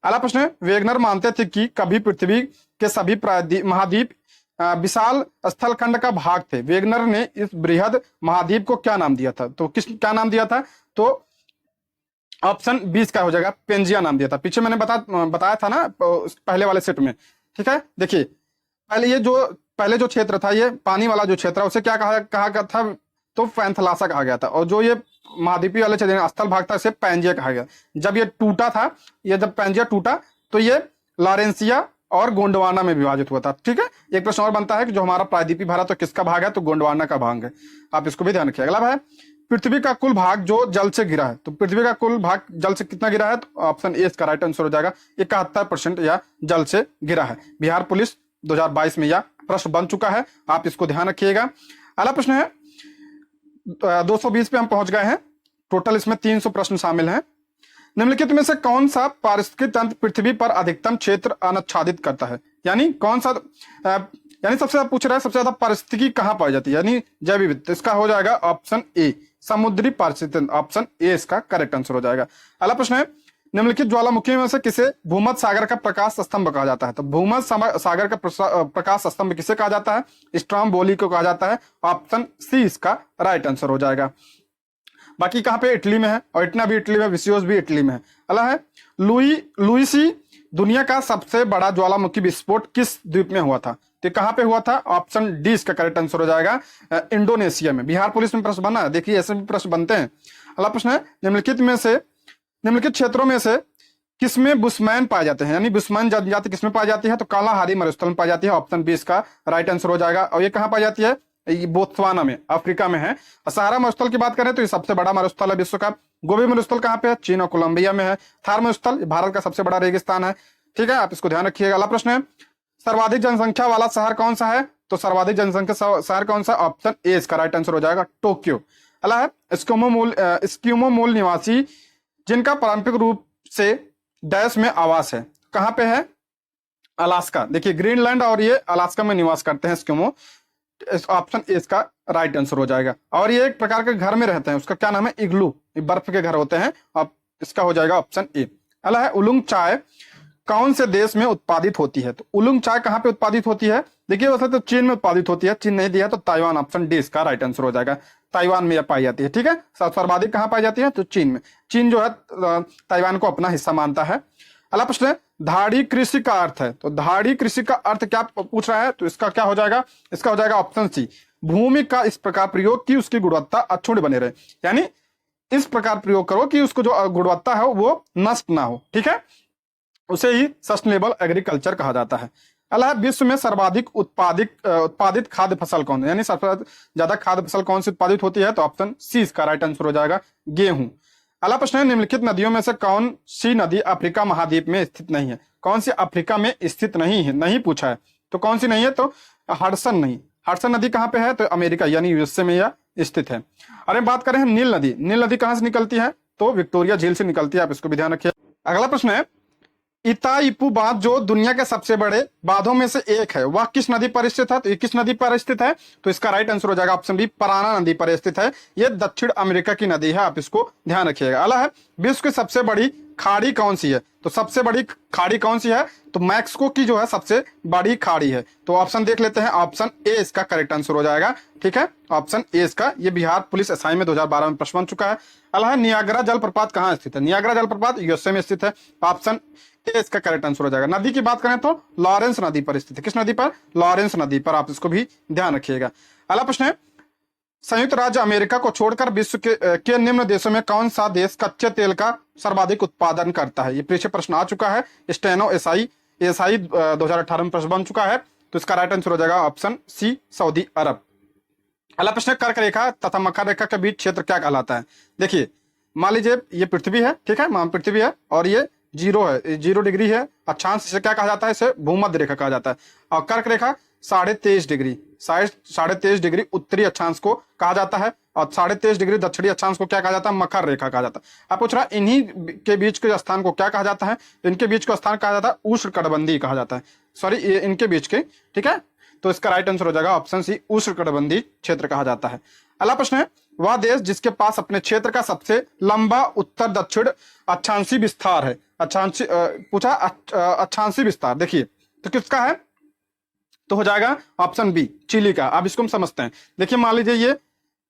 अगला प्रश्न है, वेगनर मानते थे कि कभी पृथ्वी के सभी महाद्वीप विशाल स्थलखंड का भाग थे। वेगनर ने इस बृहद महाद्वीप को क्या नाम दिया था? तो क्या नाम दिया था? तो ऑप्शन 20 का हो जाएगा पेंजिया नाम दिया था। पीछे मैंने बताया था ना पहले वाले सेट में। ठीक है। देखिए पहले जो क्षेत्र था, ये पानी वाला जो क्षेत्र है, उसे क्या कहा गया था? तो पैंथलासा कहा गया था। और जो ये महाद्वीपीय वाले क्षेत्र स्थल भाग था, इसे पैंजिया कहा गया। जब ये टूटा था, जब पैंजिया टूटा तो ये लॉरेंसिया और गोंडवाना में विभाजित हुआ था। ठीक है। एक प्रश्न और बनता है कि जो हमारा प्रायद्वीपीय भारत तो किसका भाग है? तो गोंडवाना का भाग है। आप इसको भी ध्यान रखिए। अगला है, पृथ्वी का कुल भाग जो जल से गिरा है। तो पृथ्वी का कुल भाग जल से कितना गिरा है? तो ऑप्शन ए इसका राइट आंसर हो जाएगा 71% या जल से गिरा है। बिहार पुलिस 2022 में यह प्रश्न बन चुका है, आप इसको ध्यान रखिएगा। अगला प्रश्न है 220 पे हम पहुंच गए हैं। टोटल इसमें 300 प्रश्न शामिल हैं। निम्नलिखित में से कौन सा पारिस्थितिकी तंत्र पृथ्वी पर अधिकतम क्षेत्र अनाच्छादित करता है? यानी कौन सा सबसे ज्यादा पूछ रहा है, सबसे ज्यादा पारिस्थितिकी कहाँ पाई जाती है, यानी जैव विविधता। इसका हो जाएगा ऑप्शन ए समुद्री पारिस्थितिकी। ऑप्शन ए इसका करेक्ट आंसर हो जाएगा। अगला प्रश्न है, निम्नलिखित ज्वालामुखी में से किसे भूमध्य सागर का प्रकाश स्तंभ कहा जाता है? तो भूमध्य सागर का प्रकाश स्तंभ किसे कहा जाता है? स्ट्रोम्बोली को कहा जाता है। ऑप्शन सी इसका राइट आंसर हो जाएगा। बाकी कहाँ पे? इटली में है, और इटना भी इटली में, विसियोस भी इटली में है। अगला है, लुईसी दुनिया का सबसे बड़ा ज्वालामुखी विस्फोट किस द्वीप में हुआ था? तो कहाँ पे हुआ था? ऑप्शन डी इसका करेक्ट आंसर हो जाएगा इंडोनेशिया में। बिहार पुलिस में प्रश्न बना है, देखिए ऐसे भी प्रश्न बनते हैं। अगला प्रश्न है, निम्नलिखित क्षेत्रों में से किसमें बुशमैन पाए जाते हैं? यानी बुशमैन जनजाति किसमें पाई जाती है? तो कालाहारी मरुस्थल में पाई जाती है। ऑप्शन बी इसका राइट आंसर हो जाएगा। और ये कहाँ पाई जाती है? ये बोत्सवाना में, अफ्रीका में है। और सहारा मरुस्थल की बात करें तो ये सबसे बड़ा मरुस्थल है विश्व का। गोबी मरुस्थल कहाँ पे है? चीन और कोलंबिया में है। थार मरुस्थल भारत का सबसे बड़ा रेगिस्तान है। ठीक है, आप इसको ध्यान रखिएगा। अगला प्रश्न है, सर्वाधिक जनसंख्या वाला शहर कौन सा है? तो सर्वाधिक जनसंख्या शहर कौन सा? ऑप्शन ए इसका राइट आंसर हो जाएगा टोक्यो। अगला है, एस्किमो मूल निवासी जिनका पारंपरिक रूप से डैश में आवास है, कहाँ पे है? अलास्का। देखिए ग्रीनलैंड और ये अलास्का में निवास करते हैं एस्किमो। ऑप्शन ए इसका राइट आंसर हो जाएगा। और ये एक प्रकार के घर में रहते हैं, उसका क्या नाम है? इग्लू, बर्फ के घर होते हैं। अब इसका हो जाएगा ऑप्शन ए। अगला है, उलुंग चाय कौन से देश में उत्पादित होती है? तो उलुंग चाय कहाँ पे उत्पादित होती है? देखिए वैसे तो चीन में उत्पादित होती है, चीन नहीं दिया तो ताइवान। ऑप्शन डी इसका राइट आंसर हो जाएगा। ताइवान में यह पाई जाती है। ठीक है, सर्वाधिक कहाँ पाई जाती है? तो चीन में। चीन जो है ताइवान को अपना हिस्सा मानता है। अगला प्रश्न है, धाड़ी कृषि का अर्थ है। तो धाड़ी कृषि का अर्थ क्या पूछ रहा है? तो इसका क्या हो जाएगा? इसका हो जाएगा ऑप्शन सी, भूमि का इस प्रकार प्रयोग कि उसकी गुणवत्ता अक्षुण्ण बने रहे। यानी इस प्रकार प्रयोग करो कि उसको जो गुणवत्ता है वो नष्ट ना हो। ठीक है, उसे ही सस्टेनेबल एग्रीकल्चर कहा जाता है। अगला है, विश्व में सर्वाधिक उत्पादित खाद्य फसल कौन है? यानी सबसे ज्यादा खाद्य फसल कौन सी उत्पादित होती है? तो ऑप्शन सी इसका राइट आंसर हो जाएगा गेहूं। अगला प्रश्न है, निम्नलिखित नदियों में से कौन सी नदी अफ्रीका महाद्वीप में स्थित नहीं है? कौन सी अफ्रीका में स्थित नहीं है? नहीं पूछा है, तो कौन सी नहीं है? तो हडसन नहीं। हडसन नदी कहाँ पे है? तो अमेरिका यानी यूएसए में यह स्थित है। अरे बात करें हम नील नदी, नील नदी कहाँ से निकलती है? तो विक्टोरिया झील से निकलती है, आप इसको भी ध्यान रखिए। अगला प्रश्न है, इताइपू बांध जो दुनिया के सबसे बड़े बांधों में से एक है, वह किस नदी पर स्थित है? तो ये किस नदी पर स्थित है? तो इसका राइट आंसर हो जाएगा ऑप्शन बी, पराना नदी पर स्थित है। यह दक्षिण अमेरिका की नदी है, आप इसको ध्यान रखिएगा। अगला है, विश्व की सबसे बड़ी खाड़ी कौन सी है? तो सबसे बड़ी खाड़ी कौन सी है? तो मैक्सिको की जो है सबसे बड़ी खाड़ी है। तो ऑप्शन देख लेते हैं, ऑप्शन ए इसका करेक्ट आंसर हो जाएगा। ठीक है, ऑप्शन ए इसका, ये बिहार पुलिस एसआई में 2012 में प्रश्न बन चुका है। अगला है, नियाग्रा जलप्रपात कहाँ स्थित है? नियाग्रा जलप्रपात यूएसए में स्थित है। ऑप्शन ए इसका करेक्ट आंसर हो जाएगा। नदी की बात करें तो लॉरेंस नदी पर स्थित है। किस नदी पर? लॉरेंस नदी पर, आप इसको भी ध्यान रखिएगा। अगला प्रश्न है, संयुक्त राज्य अमेरिका को छोड़कर विश्व के निम्न देशों में कौन सा देश कच्चे तेल का सर्वाधिक उत्पादन करता है? ये पीछे प्रश्न आ चुका है, स्टेनो एसआई 2018 में प्रश्न बन चुका है। तो इसका राइट आंसर हो जाएगा ऑप्शन सी, सऊदी अरब। अगला प्रश्न, कर्क रेखा तथा मकर रेखा के बीच क्षेत्र क्या कहलाता है? देखिए, मान लीजिए ये पृथ्वी है, ठीक है, मान पृथ्वी है और ये 0 है, 0 डिग्री है, अक्षांश इसे क्या कहा जाता है? इसे भूमध्य रेखा कहा जाता है। और कर्क रेखा 23.5 डिग्री, 23.5 डिग्री उत्तरी अक्षांश को कहा जाता है और 23.5 डिग्री दक्षिणी अक्षांश को क्या कहा जाता है? मकर रेखा कहा जाता है। अब पूछ रहा है इन्हीं के बीच के स्थान को क्या कहा जाता है? इनके बीच का स्थान कहा जाता है उष्णकटिबंधीय कहा जाता है, सॉरी इनके बीच के, ठीक है। तो इसका राइट आंसर हो जाएगा ऑप्शन सी, उष्णकटिबंधीय क्षेत्र कहा जाता है। अगला प्रश्न है, वह देश जिसके पास अपने क्षेत्र का सबसे लंबा उत्तर दक्षिण अक्षांशीय विस्तार है? पूछा अक्षांशीय विस्तार, देखिए तो किसका है? तो हो जाएगा ऑप्शन बी, चिली का। अब इसको हम समझते हैं। देखिए, मान लीजिए ये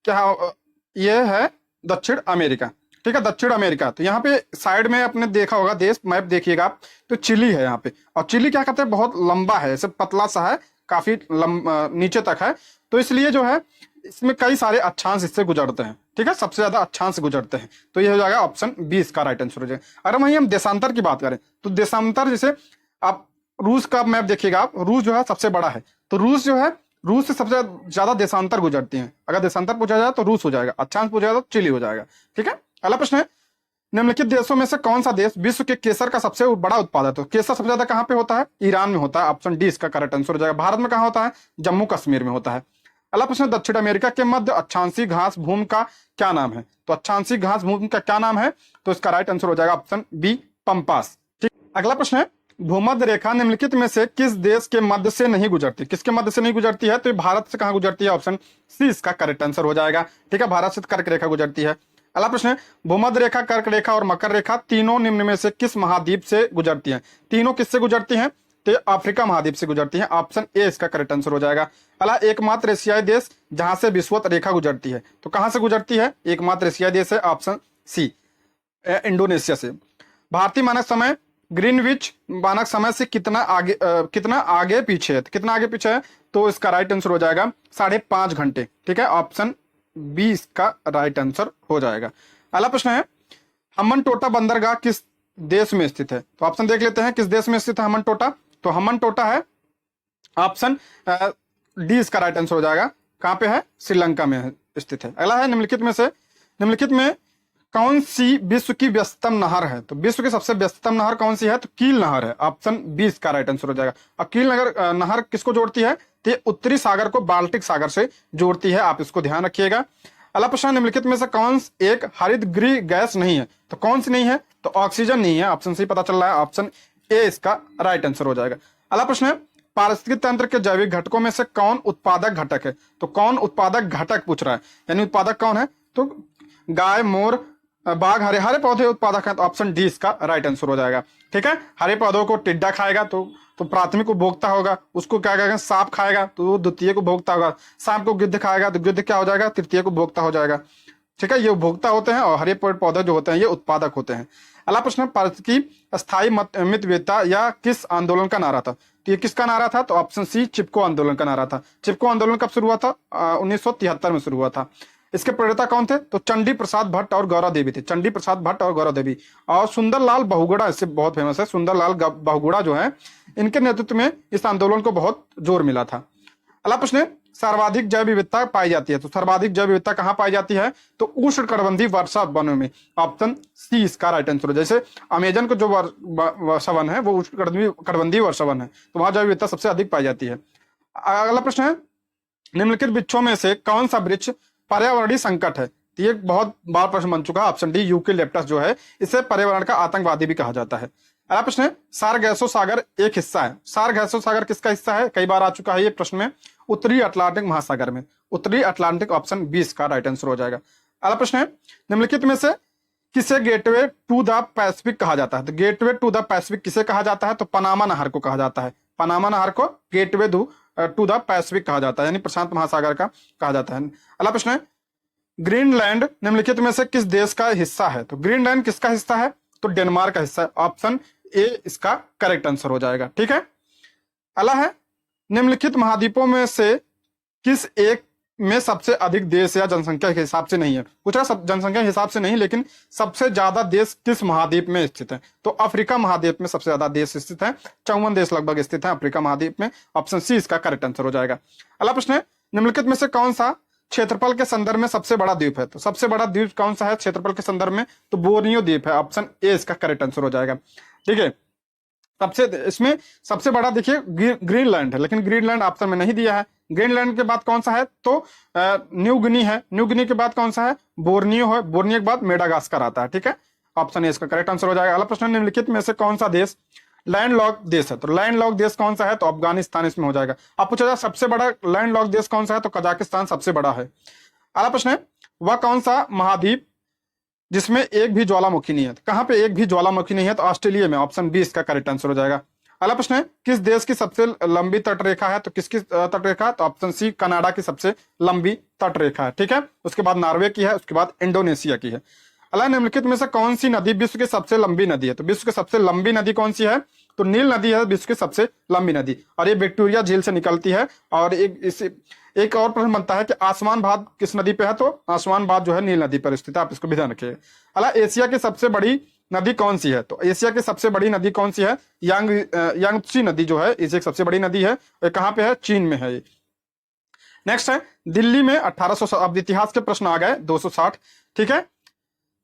क्या, ये है दक्षिण अमेरिका, ठीक है, दक्षिण अमेरिका। तो यहाँ पे साइड में आपने देखा होगा देश, मैप देखिएगा आप, तो चिली है यहाँ पे। और चिली क्या कहते हैं? बहुत लंबा है, ऐसे पतला सा है, काफी नीचे तक है। तो इसलिए जो है इसमें कई सारे अक्षांश इससे गुजरते हैं, ठीक है, सबसे ज्यादा अक्षांश गुजरते हैं। तो ये हो जाएगा ऑप्शन 20 का राइट आंसर हो जाएगा। अगर वहीं हम देशांतर की बात करें तो देशांतर, जैसे आप रूस का मैप देखिएगा आप, रूस जो है सबसे बड़ा है, तो रूस जो है, रूस से सबसे ज्यादा देशांतर गुजरती है। अगर देशांतर पूछा जाए तो रूस हो जाएगा, अक्षांश पूछा जाए तो चिली हो जाएगा, ठीक है। अगला प्रश्न है, निम्नलिखित देशों में से कौन सा देश विश्व के केसर का सबसे बड़ा उत्पादक है? तो केसर सबसे ज्यादा कहां पे होता है? ईरान में होता है, ऑप्शन डी इसका करेक्ट आंसर हो जाएगा। भारत में कहां होता है? जम्मू कश्मीर में होता है। अगला प्रश्न, दक्षिण अमेरिका के मध्य अक्षांशीय घास भूमि का क्या नाम है? तो अक्षांशीय घास भूमि का क्या नाम है? तो इसका राइट आंसर हो जाएगा ऑप्शन बी, पंपास, ठीक। अगला प्रश्न है, भूमध्य रेखा निम्नलिखित में से किस देश के मध्य से नहीं गुजरती? किसके मध्य से नहीं गुजरती है? तो ये भारत से कहां गुजरती है? ऑप्शन सी इसका करेक्ट आंसर हो जाएगा, ठीक है, भारत से कर्क रेखा गुजरती है। अगला प्रश्न है, भूमध्य रेखा, कर्क रेखा और मकर रेखा तीनों निम्न में से किस महाद्वीप से गुजरती हैं? तीनों किससे गुजरती हैं? तो अफ्रीका महाद्वीप से गुजरती हैं, ऑप्शन ए इसका करेक्ट आंसर हो जाएगा। अगला, एकमात्र एशियाई देश जहां से विषुवत रेखा गुजरती है, तो कहां से गुजरती है? एकमात्र एशियाई देश है, ऑप्शन सी, इंडोनेशिया से। भारतीय मानक समय ग्रीनविच मानक समय से कितना आगे पीछे है? कितना आगे पीछे है? तो इसका राइट आंसर हो जाएगा 5.5 घंटे, ठीक है, ऑप्शन बी इसका राइट आंसर हो जाएगा। अगला प्रश्न है, हम्बनटोटा बंदरगाह किस देश में स्थित है? तो ऑप्शन देख लेते हैं, किस देश में स्थित है हम्बनटोटा? तो हम्बनटोटा है ऑप्शन डी इसका राइट आंसर हो जाएगा। कहां पे है? श्रीलंका में स्थित है। अगला है, निम्नलिखित में कौन सी विश्व की व्यस्ततम नहर है? तो विश्व की सबसे व्यस्ततम नहर कौन सी है? तो कील नहर है, ऑप्शन बी इसका राइट आंसर हो जाएगा। और कील नहर किसको जोड़ती है? तो ये उत्तरी सागर को बाल्टिक सागर से जोड़ती है, आप इसको ध्यान रखिएगा। अगला प्रश्न, निम्नलिखित में से कौन एक हरित गृह गैस नहीं है? तो कौन सी नहीं है? तो ऑक्सीजन नहीं है, ऑप्शन सी पता चल रहा है, ऑप्शन ए इसका राइट आंसर हो जाएगा। अगला प्रश्न है, पारिस्थितिक तंत्र के जैविक घटकों में से कौन उत्पादक घटक है? तो कौन उत्पादक घटक पूछ रहा है, यानी उत्पादक कौन है? तो गाय, मोर, बाघ, हरे पौधे उत्पादक है, तो ऑप्शन डी इसका राइट आंसर हो जाएगा, ठीक है। हरे पौधों को टिड्डा खाएगा तो प्राथमिक उपभोक्ता होगा, उसको क्या कहेगा? सांप खाएगा तो वो द्वितीय उपभोक्ता होगा, सांप को गिद्ध खाएगा तो गिद्ध क्या हो जाएगा? तृतीय उपभोक्ता हो जाएगा, ठीक है। ये उपभोक्ता होते हैं और हरे पेड़ पौधे जो होते हैं ये उत्पादक होते हैं। अगला प्रश्न, पारिस्थितिकी स्थायी मितव्ययिता या किस आंदोलन का नारा था? तो ये किसका नारा था? तो ऑप्शन सी, चिपको आंदोलन का नारा था। चिपको आंदोलन कब शुरू हुआ था? 1973 में शुरू हुआ था। इसके प्रेरता कौन थे? तो चंडी प्रसाद भट्ट और गौरव देवी थे, चंडी प्रसाद भट्ट और गौरव देवी। और सुंदरलाल बहुगुणा इससे बहुत फेमस है, सुंदरलाल बहुगुणा जो है, इनके नेतृत्व में इस आंदोलन को बहुत जोर मिला था। अगला प्रश्न, सर्वाधिक जैव विविधता पाई जाती है? तो सर्वाधिक जैव विविधता कहाँ पाई जाती है? तो उष्णकटिबंधीय वर्षा वनों में, ऑप्शन सी इसका राइट आंसर है। जैसे अमेजन को जो वर्षा वन है वो उष्णकटिबंधीय वर्षा वन है, तो वहां जैव विविधता सबसे अधिक पाई जाती है। अगला प्रश्न है, निम्नलिखित वृक्षों में से कौन सा वृक्ष पर्यावरणीय संकट है? तो ये बहुत बार प्रश्न बन चुका है, ऑप्शन डी, यूकेलिप्टस जो है, इसे पर्यावरण का आतंकवादी भी कहा जाता है। अगला प्रश्न है, सारगैसो सागर एक हिस्सा है? सारगैसो सागर किसका हिस्सा है? कई बार आ चुका है ये प्रश्न में, उत्तरी अटलांटिक महासागर में, उत्तरी अटलांटिक, ऑप्शन 20 का राइट आंसर हो जाएगा। अगला प्रश्न है, निम्नलिखित में से किसे गेटवे टू द पैसिफिक कहा जाता है? तो गेटवे टू द पैसिफिक किसे कहा जाता है? तो पनामा नहर को कहा जाता है, पनामा नहर को गेटवे टू द पैसिफिक कहा जाता है, यानी प्रशांत महासागर का कहा जाता है। अगला प्रश्न है, ग्रीनलैंड निम्नलिखित में से किस देश का हिस्सा है? तो ग्रीनलैंड किसका हिस्सा है? तो डेनमार्क का हिस्सा है, ऑप्शन ए इसका करेक्ट आंसर हो जाएगा, ठीक है। अगला है, निम्नलिखित महाद्वीपों में से किस एक में सबसे अधिक देश या जनसंख्या के हिसाब से नहीं है, पूछ रहा सब जनसंख्या के हिसाब से नहीं, लेकिन सबसे ज्यादा देश किस महाद्वीप में स्थित है, तो अफ्रीका महाद्वीप में सबसे ज्यादा देश स्थित है, 54 देश लगभग स्थित है अफ्रीका महाद्वीप में। ऑप्शन सी इसका करेक्ट आंसर हो जाएगा। अगला प्रश्न है, निम्नलिखित में से कौन सा क्षेत्रफल के संदर्भ में सबसे बड़ा द्वीप है, तो सबसे बड़ा द्वीप कौन सा है क्षेत्रफल के संदर्भ में, तो बोर्नियो द्वीप है। ऑप्शन ए इसका करेक्ट आंसर हो जाएगा। ठीक है, सबसे इसमें सबसे बड़ा देखिए ग्रीनलैंड है, लेकिन ग्रीनलैंड ऑप्शन में नहीं दिया है। ग्रीनलैंड के बाद कौन सा है, तो न्यू गिनी है। न्यू गिनी के बाद कौन सा है, बोर्नियो है। बोर्नियो के बाद मेडागास्कर आता है। ठीक है, ऑप्शन ए इसका करेक्ट आंसर हो जाएगा। अगला प्रश्न, निम्नलिखित में से कौन सा देश लैंड लॉक देश है, तो लैंड लॉक देश कौन सा है, तो अफगानिस्तान इसमें हो जाएगा। आप पूछा जाए सबसे बड़ा लैंड लॉक देश कौन सा है, तो कजाकिस्तान सबसे बड़ा है। अगला प्रश्न है, वह कौन सा महाद्वीप जिसमें एक भी ज्वालामुखी नहीं है, तो कहां पे एक भी ज्वालामुखी नहीं है, तो ऑस्ट्रेलिया में। ऑप्शन बी इसका करेक्ट आंसर हो जाएगा। अगला प्रश्न है, किस देश की सबसे लंबी तटरेखा है, तो किसकी तटरेखा, तो ऑप्शन सी कनाडा की सबसे लंबी तटरेखा है। ठीक है, उसके बाद नॉर्वे की है, उसके बाद इंडोनेशिया की है। अगला, निम्नलिखित में से कौन सी नदी विश्व की सबसे लंबी नदी है, तो विश्व की सबसे लंबी नदी कौन सी है, तो नील नदी है विश्व की सबसे लंबी नदी, और ये विक्टोरिया झील से निकलती है। और एक और प्रश्न बनता है कि आसमान बाद किस नदी पे है, तो आसमान बाद जो है नील नदी पर स्थित है, आप इसको भी ध्यान रखिएगा। अगला, एशिया की सबसे बड़ी नदी कौन सी है, तो एशिया की सबसे बड़ी नदी कौन सी है, यांगत्सी नदी जो है एशिया की सबसे बड़ी नदी है। ये कहां पे है, चीन में है। नेक्स्ट है, दिल्ली में 1800, अब इतिहास के प्रश्न आ गए 260। ठीक है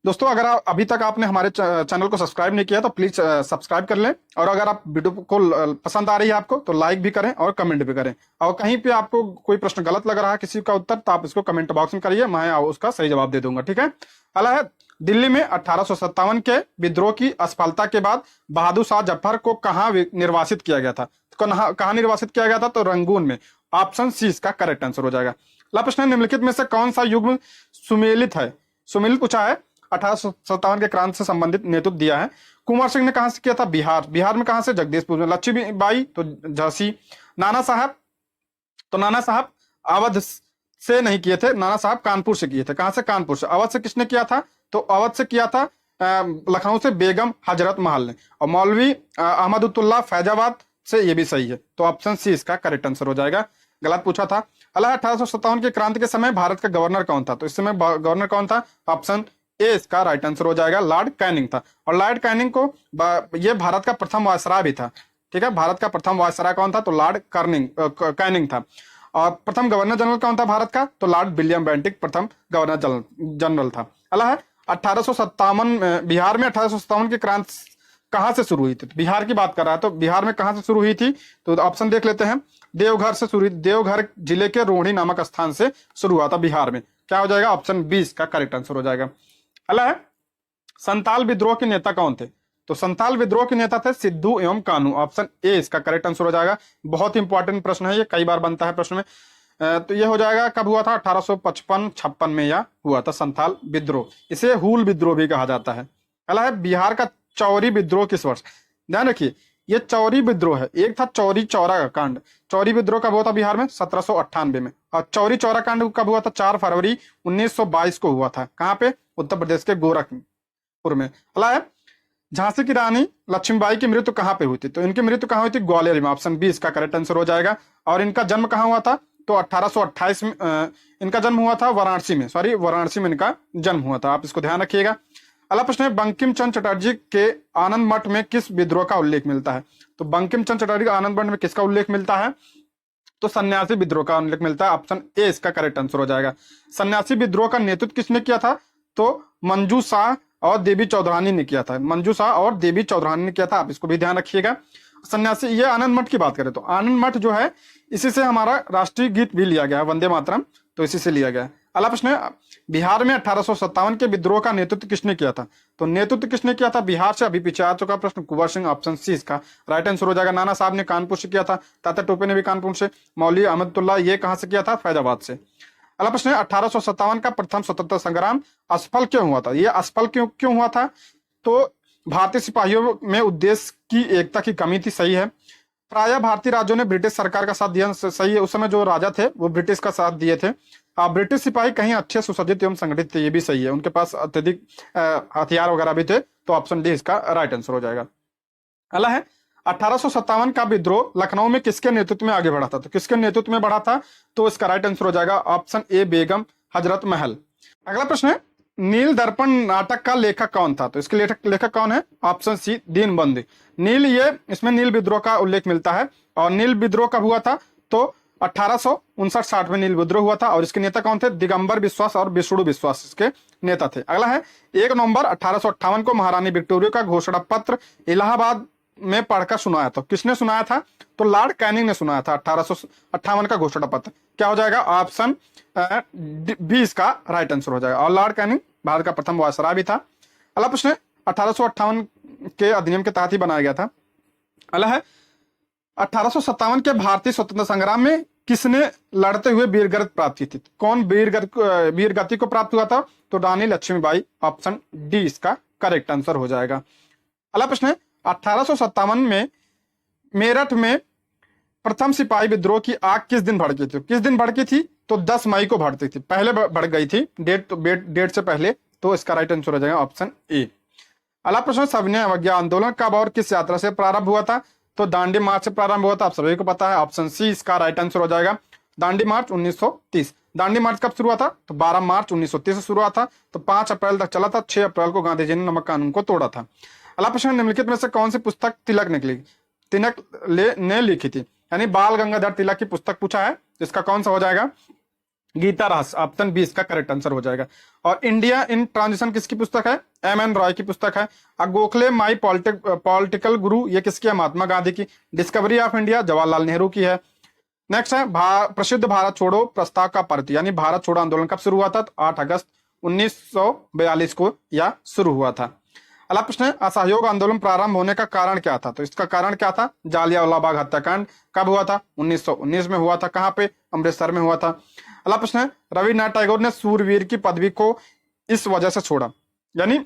दोस्तों, अगर अभी तक आपने हमारे चैनल को सब्सक्राइब नहीं किया तो प्लीज सब्सक्राइब कर लें, और अगर आप वीडियो को पसंद आ रही है आपको तो लाइक भी करें और कमेंट भी करें। और कहीं पे आपको कोई प्रश्न गलत लग रहा है किसी का उत्तर, तो आप इसको कमेंट बॉक्स में करिए, मैं उसका सही जवाब दे दूंगा। ठीक है, अगला है, दिल्ली में 1857 के विद्रोह की असफलता के बाद बहादुर शाह जफर को कहां निर्वासित किया गया था, तो कहां निर्वासित किया गया था, तो रंगून में। ऑप्शन सी इसका करेक्ट आंसर हो जाएगा। अगला प्रश्न है, निम्नलिखित में से कौन सा युग्म सुमेलित है, सुमेलित पूछा है, 1857 के क्रांति से संबंधित नेतृत्व दिया है। कुंवर सिंह ने कहां से किया था, बिहार। बिहार में कहां से, जगदीशपुर में। लक्ष्मीबाई तो झांसी। नाना साहब, तो नाना साहब अवध से नहीं किए थे, नाना साहब कानपुर से किए थे। कहां से, कानपुर से। अवध से किसने किया था, तो अवध से किया था लखनऊ से बेगम हजरत महल ने। और मौलवी अहमदुल्लाह फैजाबाद से, ये भी सही है, तो ऑप्शन सी इसका करेक्ट आंसर हो जाएगा। गलत पूछा था। अल्लाह, 1857 की क्रांति के समय भारत का गवर्नर कौन था, तो इस समय गवर्नर कौन था, ऑप्शन ए इसका राइट आंसर हो जाएगा, लॉर्ड कैनिंग था। और लॉर्ड कैनिंग को ये भारत का प्रथम वायसराय भी था। ठीक है, भारत का प्रथम वायसराय कौन था, तो लॉर्ड कैनिंग था। और प्रथम गवर्नर जनरल कौन था भारत का, तो लॉर्ड विलियम बेंटिक प्रथम गवर्नर जनरल था। अल्लाह है, 1857 बिहार में 1857 की क्रांति कहां से शुरू हुई थी, तो बिहार की बात कर रहा है, तो बिहार में कहां से शुरू हुई थी, तो ऑप्शन देख लेते हैं। देवघर से शुरू, देवघर जिले के रोहिणी नामक स्थान से शुरू हुआ था बिहार में। क्या हो जाएगा, ऑप्शन बी इसका करेक्ट आंसर हो जाएगा। अल्लाह, संताल विद्रोह के नेता कौन थे, तो संताल विद्रोह के नेता थे सिद्धू एवं कानू। ऑप्शन ए इसका करेक्ट आंसर हो जाएगा। बहुत इंपॉर्टेंट प्रश्न है ये, कई बार बनता है प्रश्न में। तो ये हो जाएगा, कब हुआ था, 1855-56 में यह हुआ था संथाल विद्रोह। इसे हूल विद्रोह भी कहा जाता है। अगला है, बिहार का चौरी विद्रोह किस वर्ष, ध्यान रखिए ये चौरी विद्रोह है। एक था चौरी चौरा कांड, चौरी विद्रोह कब हुआ था बिहार में, 1798 में। और चौरी चौरा कांड कब हुआ था, 4 फरवरी 1922 को हुआ था। कहां पे, उत्तर प्रदेश के गोरखपुर में। अगला है, झांसी की रानी लक्ष्मीबाई की मृत्यु कहां पे हुई थी, तो इनकी मृत्यु कहां हुई थी, ग्वालियर में। ऑप्शन बी इसका करेक्ट आंसर हो जाएगा। और इनका जन्म कहां हुआ था, तो 1828 में इनका जन्म हुआ था वाराणसी में, वाराणसी में इनका जन्म हुआ था, आप इसको ध्यान रखिएगा। अगला प्रश्न है, बंकिम चंद्र चटर्जी के आनंद मठ में किस विद्रोह का उल्लेख मिलता है, तो बंकिम चंद्र चटर्जी का आनंद मठ में किसका उल्लेख मिलता है, तो सन्यासी विद्रोह का उल्लेख मिलता है। ऑप्शन ए इसका करेक्ट आंसर हो जाएगा। सन्यासी विद्रोह का नेतृत्व किसने किया था, तो मंजू शाह और देवी चौधरानी ने किया था। मंजू शाह और देवी चौधरानी ने किया था, आप इसको भी ध्यान रखिएगा। सन्यासी, ये आनंद मठ की बात करें तो आनंद मठ जो है इसी से हमारा राष्ट्रीय गीत भी लिया गया है, वंदे मातरम, तो इसी से लिया गया है। अगला प्रश्न है, बिहार में 1857 के विद्रोह का नेतृत्व किसने किया था, तो नेतृत्व किसने किया था बिहार से, अभी पीछे आ चुका प्रश्न, कुंवर सिंह। ऑप्शन सी इसका राइट आंसर हो जाएगा। नाना साहब ने कानपुर से किया था, तात्या टोपे ने भी कानपुर से, मौलवी अहमदुल्लाह ये कहां से किया था, फैजाबाद से। अगला प्रश्न है, 1857 का प्रथम स्वतंत्रता संग्राम असफल क्यों हुआ था, ये असफल क्यों हुआ था, तो भारतीय सिपाहियों में उद्देश्य की एकता की कमी थी, सही है। प्रायः भारतीय राज्यों ने ब्रिटिश सरकार का साथ दिया, सही है। उस समय जो राजा थे वो ब्रिटिश का साथ दिए थे। ब्रिटिश सिपाही कहीं अच्छे सुसज्जित एवं संगठित थे, ये भी सही है। उनके पास अत्यधिक हथियार वगैरह भी थे, तो ऑप्शन डी इसका राइट आंसर हो जाएगा। अगला है, 1857 का विद्रोह लखनऊ में किसके नेतृत्व में आगे बढ़ा था? तो किसके नेतृत्व में बढ़ा था? तो इसका राइट आंसर हो जाएगा ऑप्शन ए, बेगम हजरत महल। अगला प्रश्न है, नील दर्पण नाटक का लेखक कौन था? तो इसके लेखक कौन है? Option C, Deenbandhu. नील, ये इसमें नील विद्रोह का उल्लेख मिलता है। और नील विद्रोह कब हुआ था? तो 1859-60 में नील विद्रोह हुआ था। और इसके नेता कौन थे? दिगंबर बिश्वास और विष्णु बिश्वास इसके नेता थे। अगला है, 1 नवंबर 1858 को महारानी विक्टोरिया का घोषणा पत्र इलाहाबाद में पढ़कर सुनाया था। किसने सुनाया था? तो लॉर्ड कैनिंग ने सुनाया था 1858 का घोषणा पत्र। क्या हो जाएगा? ऑप्शन बी इसका राइट आंसर हो जाएगा। और लॉर्ड कैनिंग भारत का प्रथम वायसराय भी था। अगला प्रश्न 1858 के अधिनियम के तहत ही बनाया गया था। अगला है, 1857 के भारतीय स्वतंत्रता संग्राम में किसने लड़ते हुए वीरगति प्राप्त की थी? कौन वीरगति को प्राप्त हुआ था? तो रानी लक्ष्मीबाई। ऑप्शन डी इसका करेक्ट आंसर हो जाएगा। अगला प्रश्न है, 1857 में मेरठ में प्रथम सिपाही विद्रोह की आग किस दिन भड़की थी? किस दिन भड़की थी? तो 10 मई को भड़की थी। पहले भड़क गई थी, डेट से पहले। तो इसका राइट आंसर हो जाएगा ऑप्शन ए। अगला प्रश्न, सविनय अवज्ञा आंदोलन कब और किस यात्रा से प्रारंभ हुआ था? तो दांडी मार्च से प्रारंभ हुआ था। आप सभी को पता है, ऑप्शन सी इसका राइट आंसर हो जाएगा। दांडी मार्च 1930। दांडी मार्च कब शुरू हुआ था? तो 12 मार्च 1930 से शुरू हुआ था। तो 5 अप्रैल तक चला था। 6 अप्रैल को गांधी जी ने नमक कानून को तोड़ा था। अगला प्रश्न, निम्नलिखित में से कौन सी पुस्तक तिलक ने लिखी थी? यानी बाल गंगाधर तिलक की पुस्तक पूछा है। इसका कौन सा हो जाएगा? गीता रहस्य। ऑप्शन बी इसका करेक्ट आंसर हो जाएगा। और इंडिया इन ट्रांजिशन किसकी पुस्तक है? एम.एन. रॉय की पुस्तक है। गोखले माई पॉलिटिकल गुरु, ये किसकी है? महात्मा गांधी की। Discovery of India Jawaharlal Nehru की है। नेक्स्ट है, प्रसिद्ध भारत छोड़ो प्रस्ताव का परिधि, यानी भारत छोड़ो आंदोलन कब शुरू हुआ था? तो 8 अगस्त 1942 को यह शुरू हुआ था। अगला प्रश्न है, असहयोग आंदोलन प्रारंभ होने का कारण क्या था? तो इसका कारण क्या था? जालियांवाला बाग हत्याकांड कब हुआ था? 1919 में हुआ था। कहां पे? अमृतसर में हुआ था। अगला प्रश्न है, रविन्द्रनाथ टैगोर ने सूरवीर की पदवी को इस वजह से छोड़ा, यानी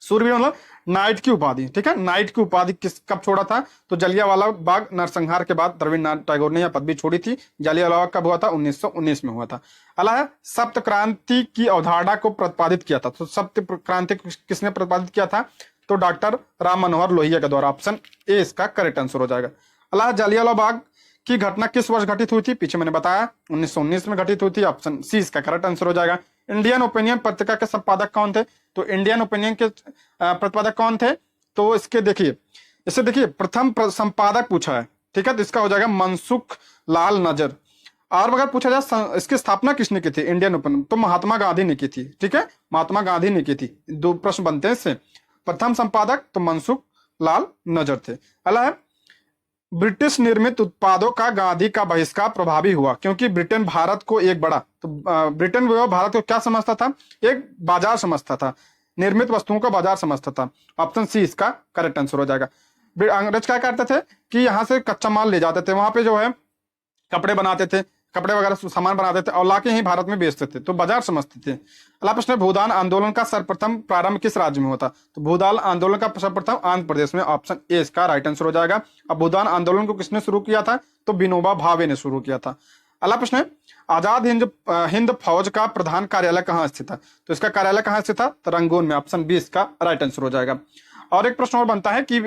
सूरवीर मतलब नाइट की उपाधि, ठीक है। नाइट की उपाधि कब छोड़ा था? तो जलियांवाला बाग नरसंहार के बाद रविन्द्रनाथ टैगोर ने यह पदवी छोड़ी थी। जलियांवाला बाग कब हुआ था? 1919 में हुआ था। अगला है, सप्त क्रांति की अवधारणा को प्रतिपादित किया था। तो सप्त क्रांति किसने प्रतिपादित किया था? तो डॉक्टर राम मनोहर लोहिया के द्वारा। ऑप्शन ए इसका करेक्ट आंसर हो जाएगा। अगला, जलियांवाला बाग की घटना किस वर्ष घटित हुई थी? पीछे मैंने बताया 1919 में घटित हुई थी। ऑप्शन सी इसका करेक्ट आंसर हो जाएगा। इंडियन ओपिनियन पत्रिका के संपादक कौन थे? तो इंडियन ओपिनियन के प्रतिपादक कौन थे? तो इसके देखिए प्रथम संपादक पूछा है, ठीक है। तो इसका हो जाएगा मनसुख लाल नजर। और अगर पूछा जाए इसकी स्थापना किसने की थी इंडियन ओपिनियन, तो महात्मा गांधी ने की थी, ठीक है। महात्मा गांधी ने की थी। 2 प्रश्न बनते हैं इससे। प्रथम संपादक तो मनसुख लाल नजर थे। अगला है, ब्रिटिश निर्मित उत्पादों का गांधी का बहिष्कार प्रभावी हुआ क्योंकि ब्रिटेन भारत को एक बड़ा, तो ब्रिटेन वो भारत को क्या समझता था? एक बाजार समझता था, निर्मित वस्तुओं का बाजार समझता था। ऑप्शन सी इसका करेक्ट आंसर हो जाएगा। अंग्रेज क्या करते थे कि यहाँ से कच्चा माल ले जाते थे, वहां पे जो है कपड़े बनाते थे, कपड़े वगैरह सामान बनाते थे और लाके ही भारत में बेचते थे, तो बाजार समझते थे। अगला प्रश्न, भूदान आंदोलन का सर्वप्रथम प्रारंभ किस राज्य में होता? तो भूदान आंदोलन का सर्वप्रथम आंध्र प्रदेश में। ऑप्शन ए इसका राइट आंसर हो जाएगा। अब भूदान आंदोलन को किसने शुरू किया था? तो विनोबा भावे ने शुरू किया था। अगला प्रश्न है, आजाद हिंद फौज का प्रधान कार्यालय कहाँ स्थित था? तो इसका कार्यालय कहाँ स्थित था? तो रंगून में। ऑप्शन बी इसका राइट आंसर हो जाएगा। और एक प्रश्न और बनता है कि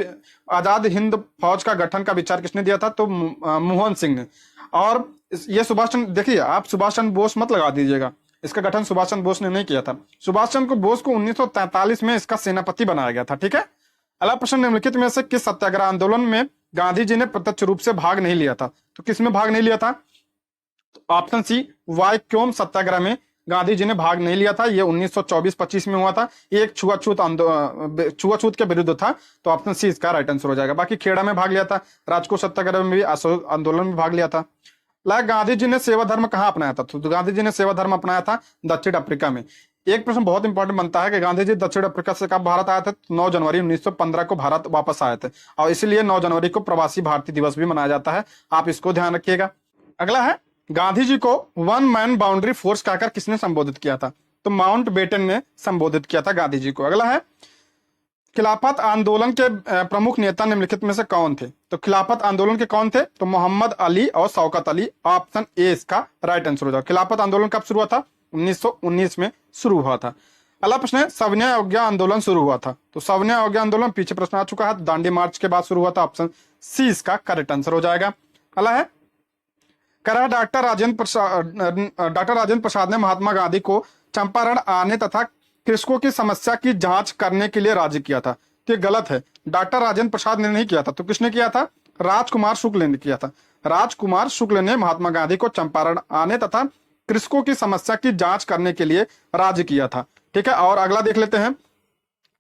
आजाद हिंद फौज का गठन का विचार किसने दिया था? तो मोहन सिंह ने। और ये सुभाष चंद्र, देखिए आप सुभाष चंद्र बोस मत लगा दीजिएगा, इसका गठन सुभाष चंद्र बोस ने नहीं किया था। सुभाष चंद्र बोस को 1943 में इसका सेनापति बनाया गया था, ठीक है। अगला प्रश्न, निम्नलिखित में से किस सत्याग्रह आंदोलन में गांधी जी ने प्रत्यक्ष रूप से भाग नहीं लिया था? तो किसमें भाग नहीं लिया था? तो ऑप्शन सी, वाइकोम सत्याग्रह में गांधी जी ने भाग नहीं लिया था। ये 1924-25 में हुआ था। ये एक छुआछूत के विरुद्ध था। तो ऑप्शन सी इसका राइट आंसर हो जाएगा। बाकी खेड़ा में भाग लिया था, राजकोट सत्याग्रह में भी, असहयोग आंदोलन में भाग लिया था। गांधी जी ने सेवा धर्म कहाँ अपनाया था? तो गांधी जी ने सेवा धर्म अपनाया था दक्षिण अफ्रीका में। एक प्रश्न बहुत इंपॉर्टेंट बनता है कि गांधी जी दक्षिण अफ्रीका से कब भारत आए थे? 9 जनवरी 1915 को भारत वापस आए थे और इसलिए 9 जनवरी को प्रवासी भारतीय दिवस भी मनाया जाता है। आप इसको ध्यान रखिएगा। अगला है, गांधी जी को 1 मैन बाउंड्री फोर्स कहकर किसने संबोधित किया था? तो माउंट बेटन ने संबोधित किया था गांधी जी को। अगला है, खिलाफत आंदोलन के प्रमुख नेता निम्नलिखित में से कौन थे? तो खिलाफत आंदोलन के कौन थे? तो मोहम्मद अली और शौकत अली। ऑप्शन ए इसका राइट आंसर हो जाएगा। खिलाफत आंदोलन कब शुरू हुआ था? 1919 में शुरू हुआ था। अगला प्रश्न है सविनय अवज्ञा आंदोलन शुरू हुआ था, तो सविनय अवज्ञा आंदोलन पीछे प्रश्न आ चुका है, दांडी मार्च के बाद शुरू हुआ था, ऑप्शन सी इसका करेक्ट आंसर हो जाएगा। अगला है करा डॉक्टर राजेंद्र प्रसाद ने महात्मा गांधी को चंपारण आने तथा कृषकों की समस्या की जांच करने के लिए राजी किया था, तो ये गलत है, डॉक्टर राजेंद्र प्रसाद ने नहीं किया था, तो किसने किया था, राजकुमार शुक्ल ने किया था। राजकुमार शुक्ल ने महात्मा गांधी को चंपारण आने तथा कृषकों की समस्या की जांच करने के लिए राजी किया था। ठीक है, और अगला देख लेते हैं,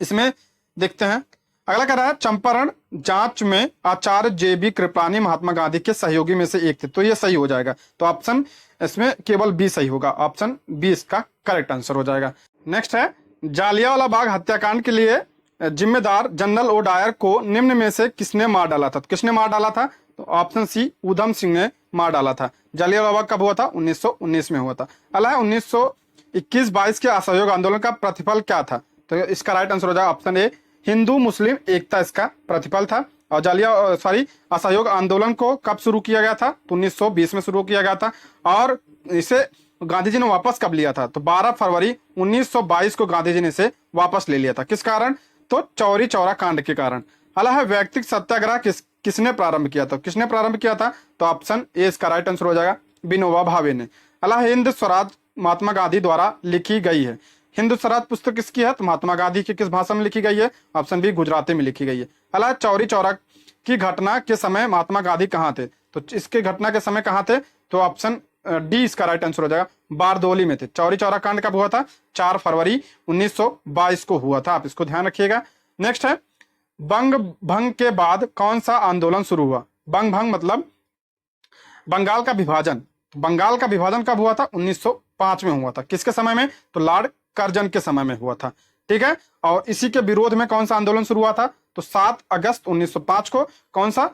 इसमें देखते हैं अगला कह रहा है चंपारण जांच में आचार्य JB कृपलानी महात्मा गांधी के सहयोगी में से एक थे, तो ये सही हो जाएगा, तो ऑप्शन इसमें केवल बी सही होगा, ऑप्शन बी इसका करेक्ट आंसर हो जाएगा। नेक्स्ट है जालियांवाला बाग हत्याकांड के लिए जिम्मेदार जनरल ओ डायर को निम्न में से किसने मार डाला था, तो किसने मार डाला था, तो ऑप्शन सी ऊधम सिंह ने मार डाला था। जालियांवाला बाग कब हुआ था, 1919 में हुआ था। अगला है 1921-22 के असहयोग आंदोलन का प्रतिफल क्या था, तो इसका राइट आंसर हो जाएगा ऑप्शन ए हिंदू मुस्लिम एकता इसका प्रतिफल था। और असहयोग आंदोलन को कब शुरू किया गया था, तो 1920 में शुरू किया गया था, और इसे गांधी जी ने वापस कब लिया था, तो 12 फरवरी 1922 को गांधी जी ने इसे वापस ले लिया था। किस कारण, तो चौरी चौरा कांड के कारण। अगला है व्यक्तिगत सत्याग्रह किसने प्रारंभ किया था, किसने प्रारंभ किया था, तो ऑप्शन ए इसका राइट आंसर हो जाएगा विनोबा भावे ने। अगला हिंद स्वराज महात्मा गांधी द्वारा लिखी गई है, हिंद स्वराज पुस्तक किसकी है, तो महात्मा गांधी की किस भाषा में लिखी गई है, ऑप्शन बी गुजराती में लिखी गई है। अगला चौरी चौरा की घटना के समय महात्मा गांधी कहाँ थे, तो इसके घटना के समय कहाँ थे, तो ऑप्शन डी इसका राइट आंसर हो जाएगा बारदोली में थे। चौरी चौरा कांड कब हुआ था, 4 फरवरी 1922 को हुआ था, आप इसको ध्यान रखिएगा। नेक्स्ट है बंग भंग के बाद कौन सा आंदोलन शुरू हुआ, बंग भंग मतलब बंगाल का विभाजन, बंगाल का विभाजन कब हुआ था, 1905 में हुआ था। किसके समय में, तो लॉर्ड कर्जन के समय में हुआ था। ठीक है, और इसी के विरोध में कौन सा आंदोलन शुरू हुआ था, तो 7 अगस्त 1905 को कौन सा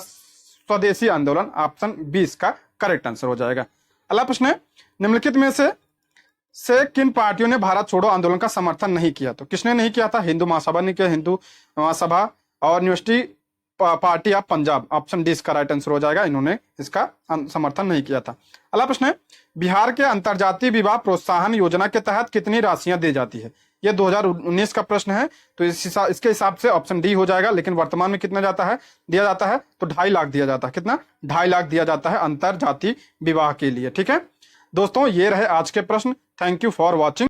स्वदेशी आंदोलन, ऑप्शन बी इसका करेक्ट आंसर हो जाएगा। अगला प्रश्न है निम्नलिखित में से किन पार्टियों ने भारत छोड़ो आंदोलन का समर्थन नहीं किया, तो किसने नहीं किया था, हिंदू महासभा ने किया, हिंदू महासभा और university party of Punjab, option D इसका राइट आंसर हो जाएगा, इन्होंने इसका समर्थन नहीं किया था। अगला प्रश्न है बिहार के अंतरजातीय विवाह प्रोत्साहन योजना के तहत कितनी राशियां दी जाती है, ये 2019 का प्रश्न है, तो इसके हिसाब से ऑप्शन डी हो जाएगा, लेकिन वर्तमान में कितना दिया जाता है, तो 2.5 लाख दिया जाता है, कितना 2.5 लाख दिया जाता है अंतरजातीय विवाह के लिए। ठीक है दोस्तों, ये रहे आज के प्रश्न। Thank you for watching.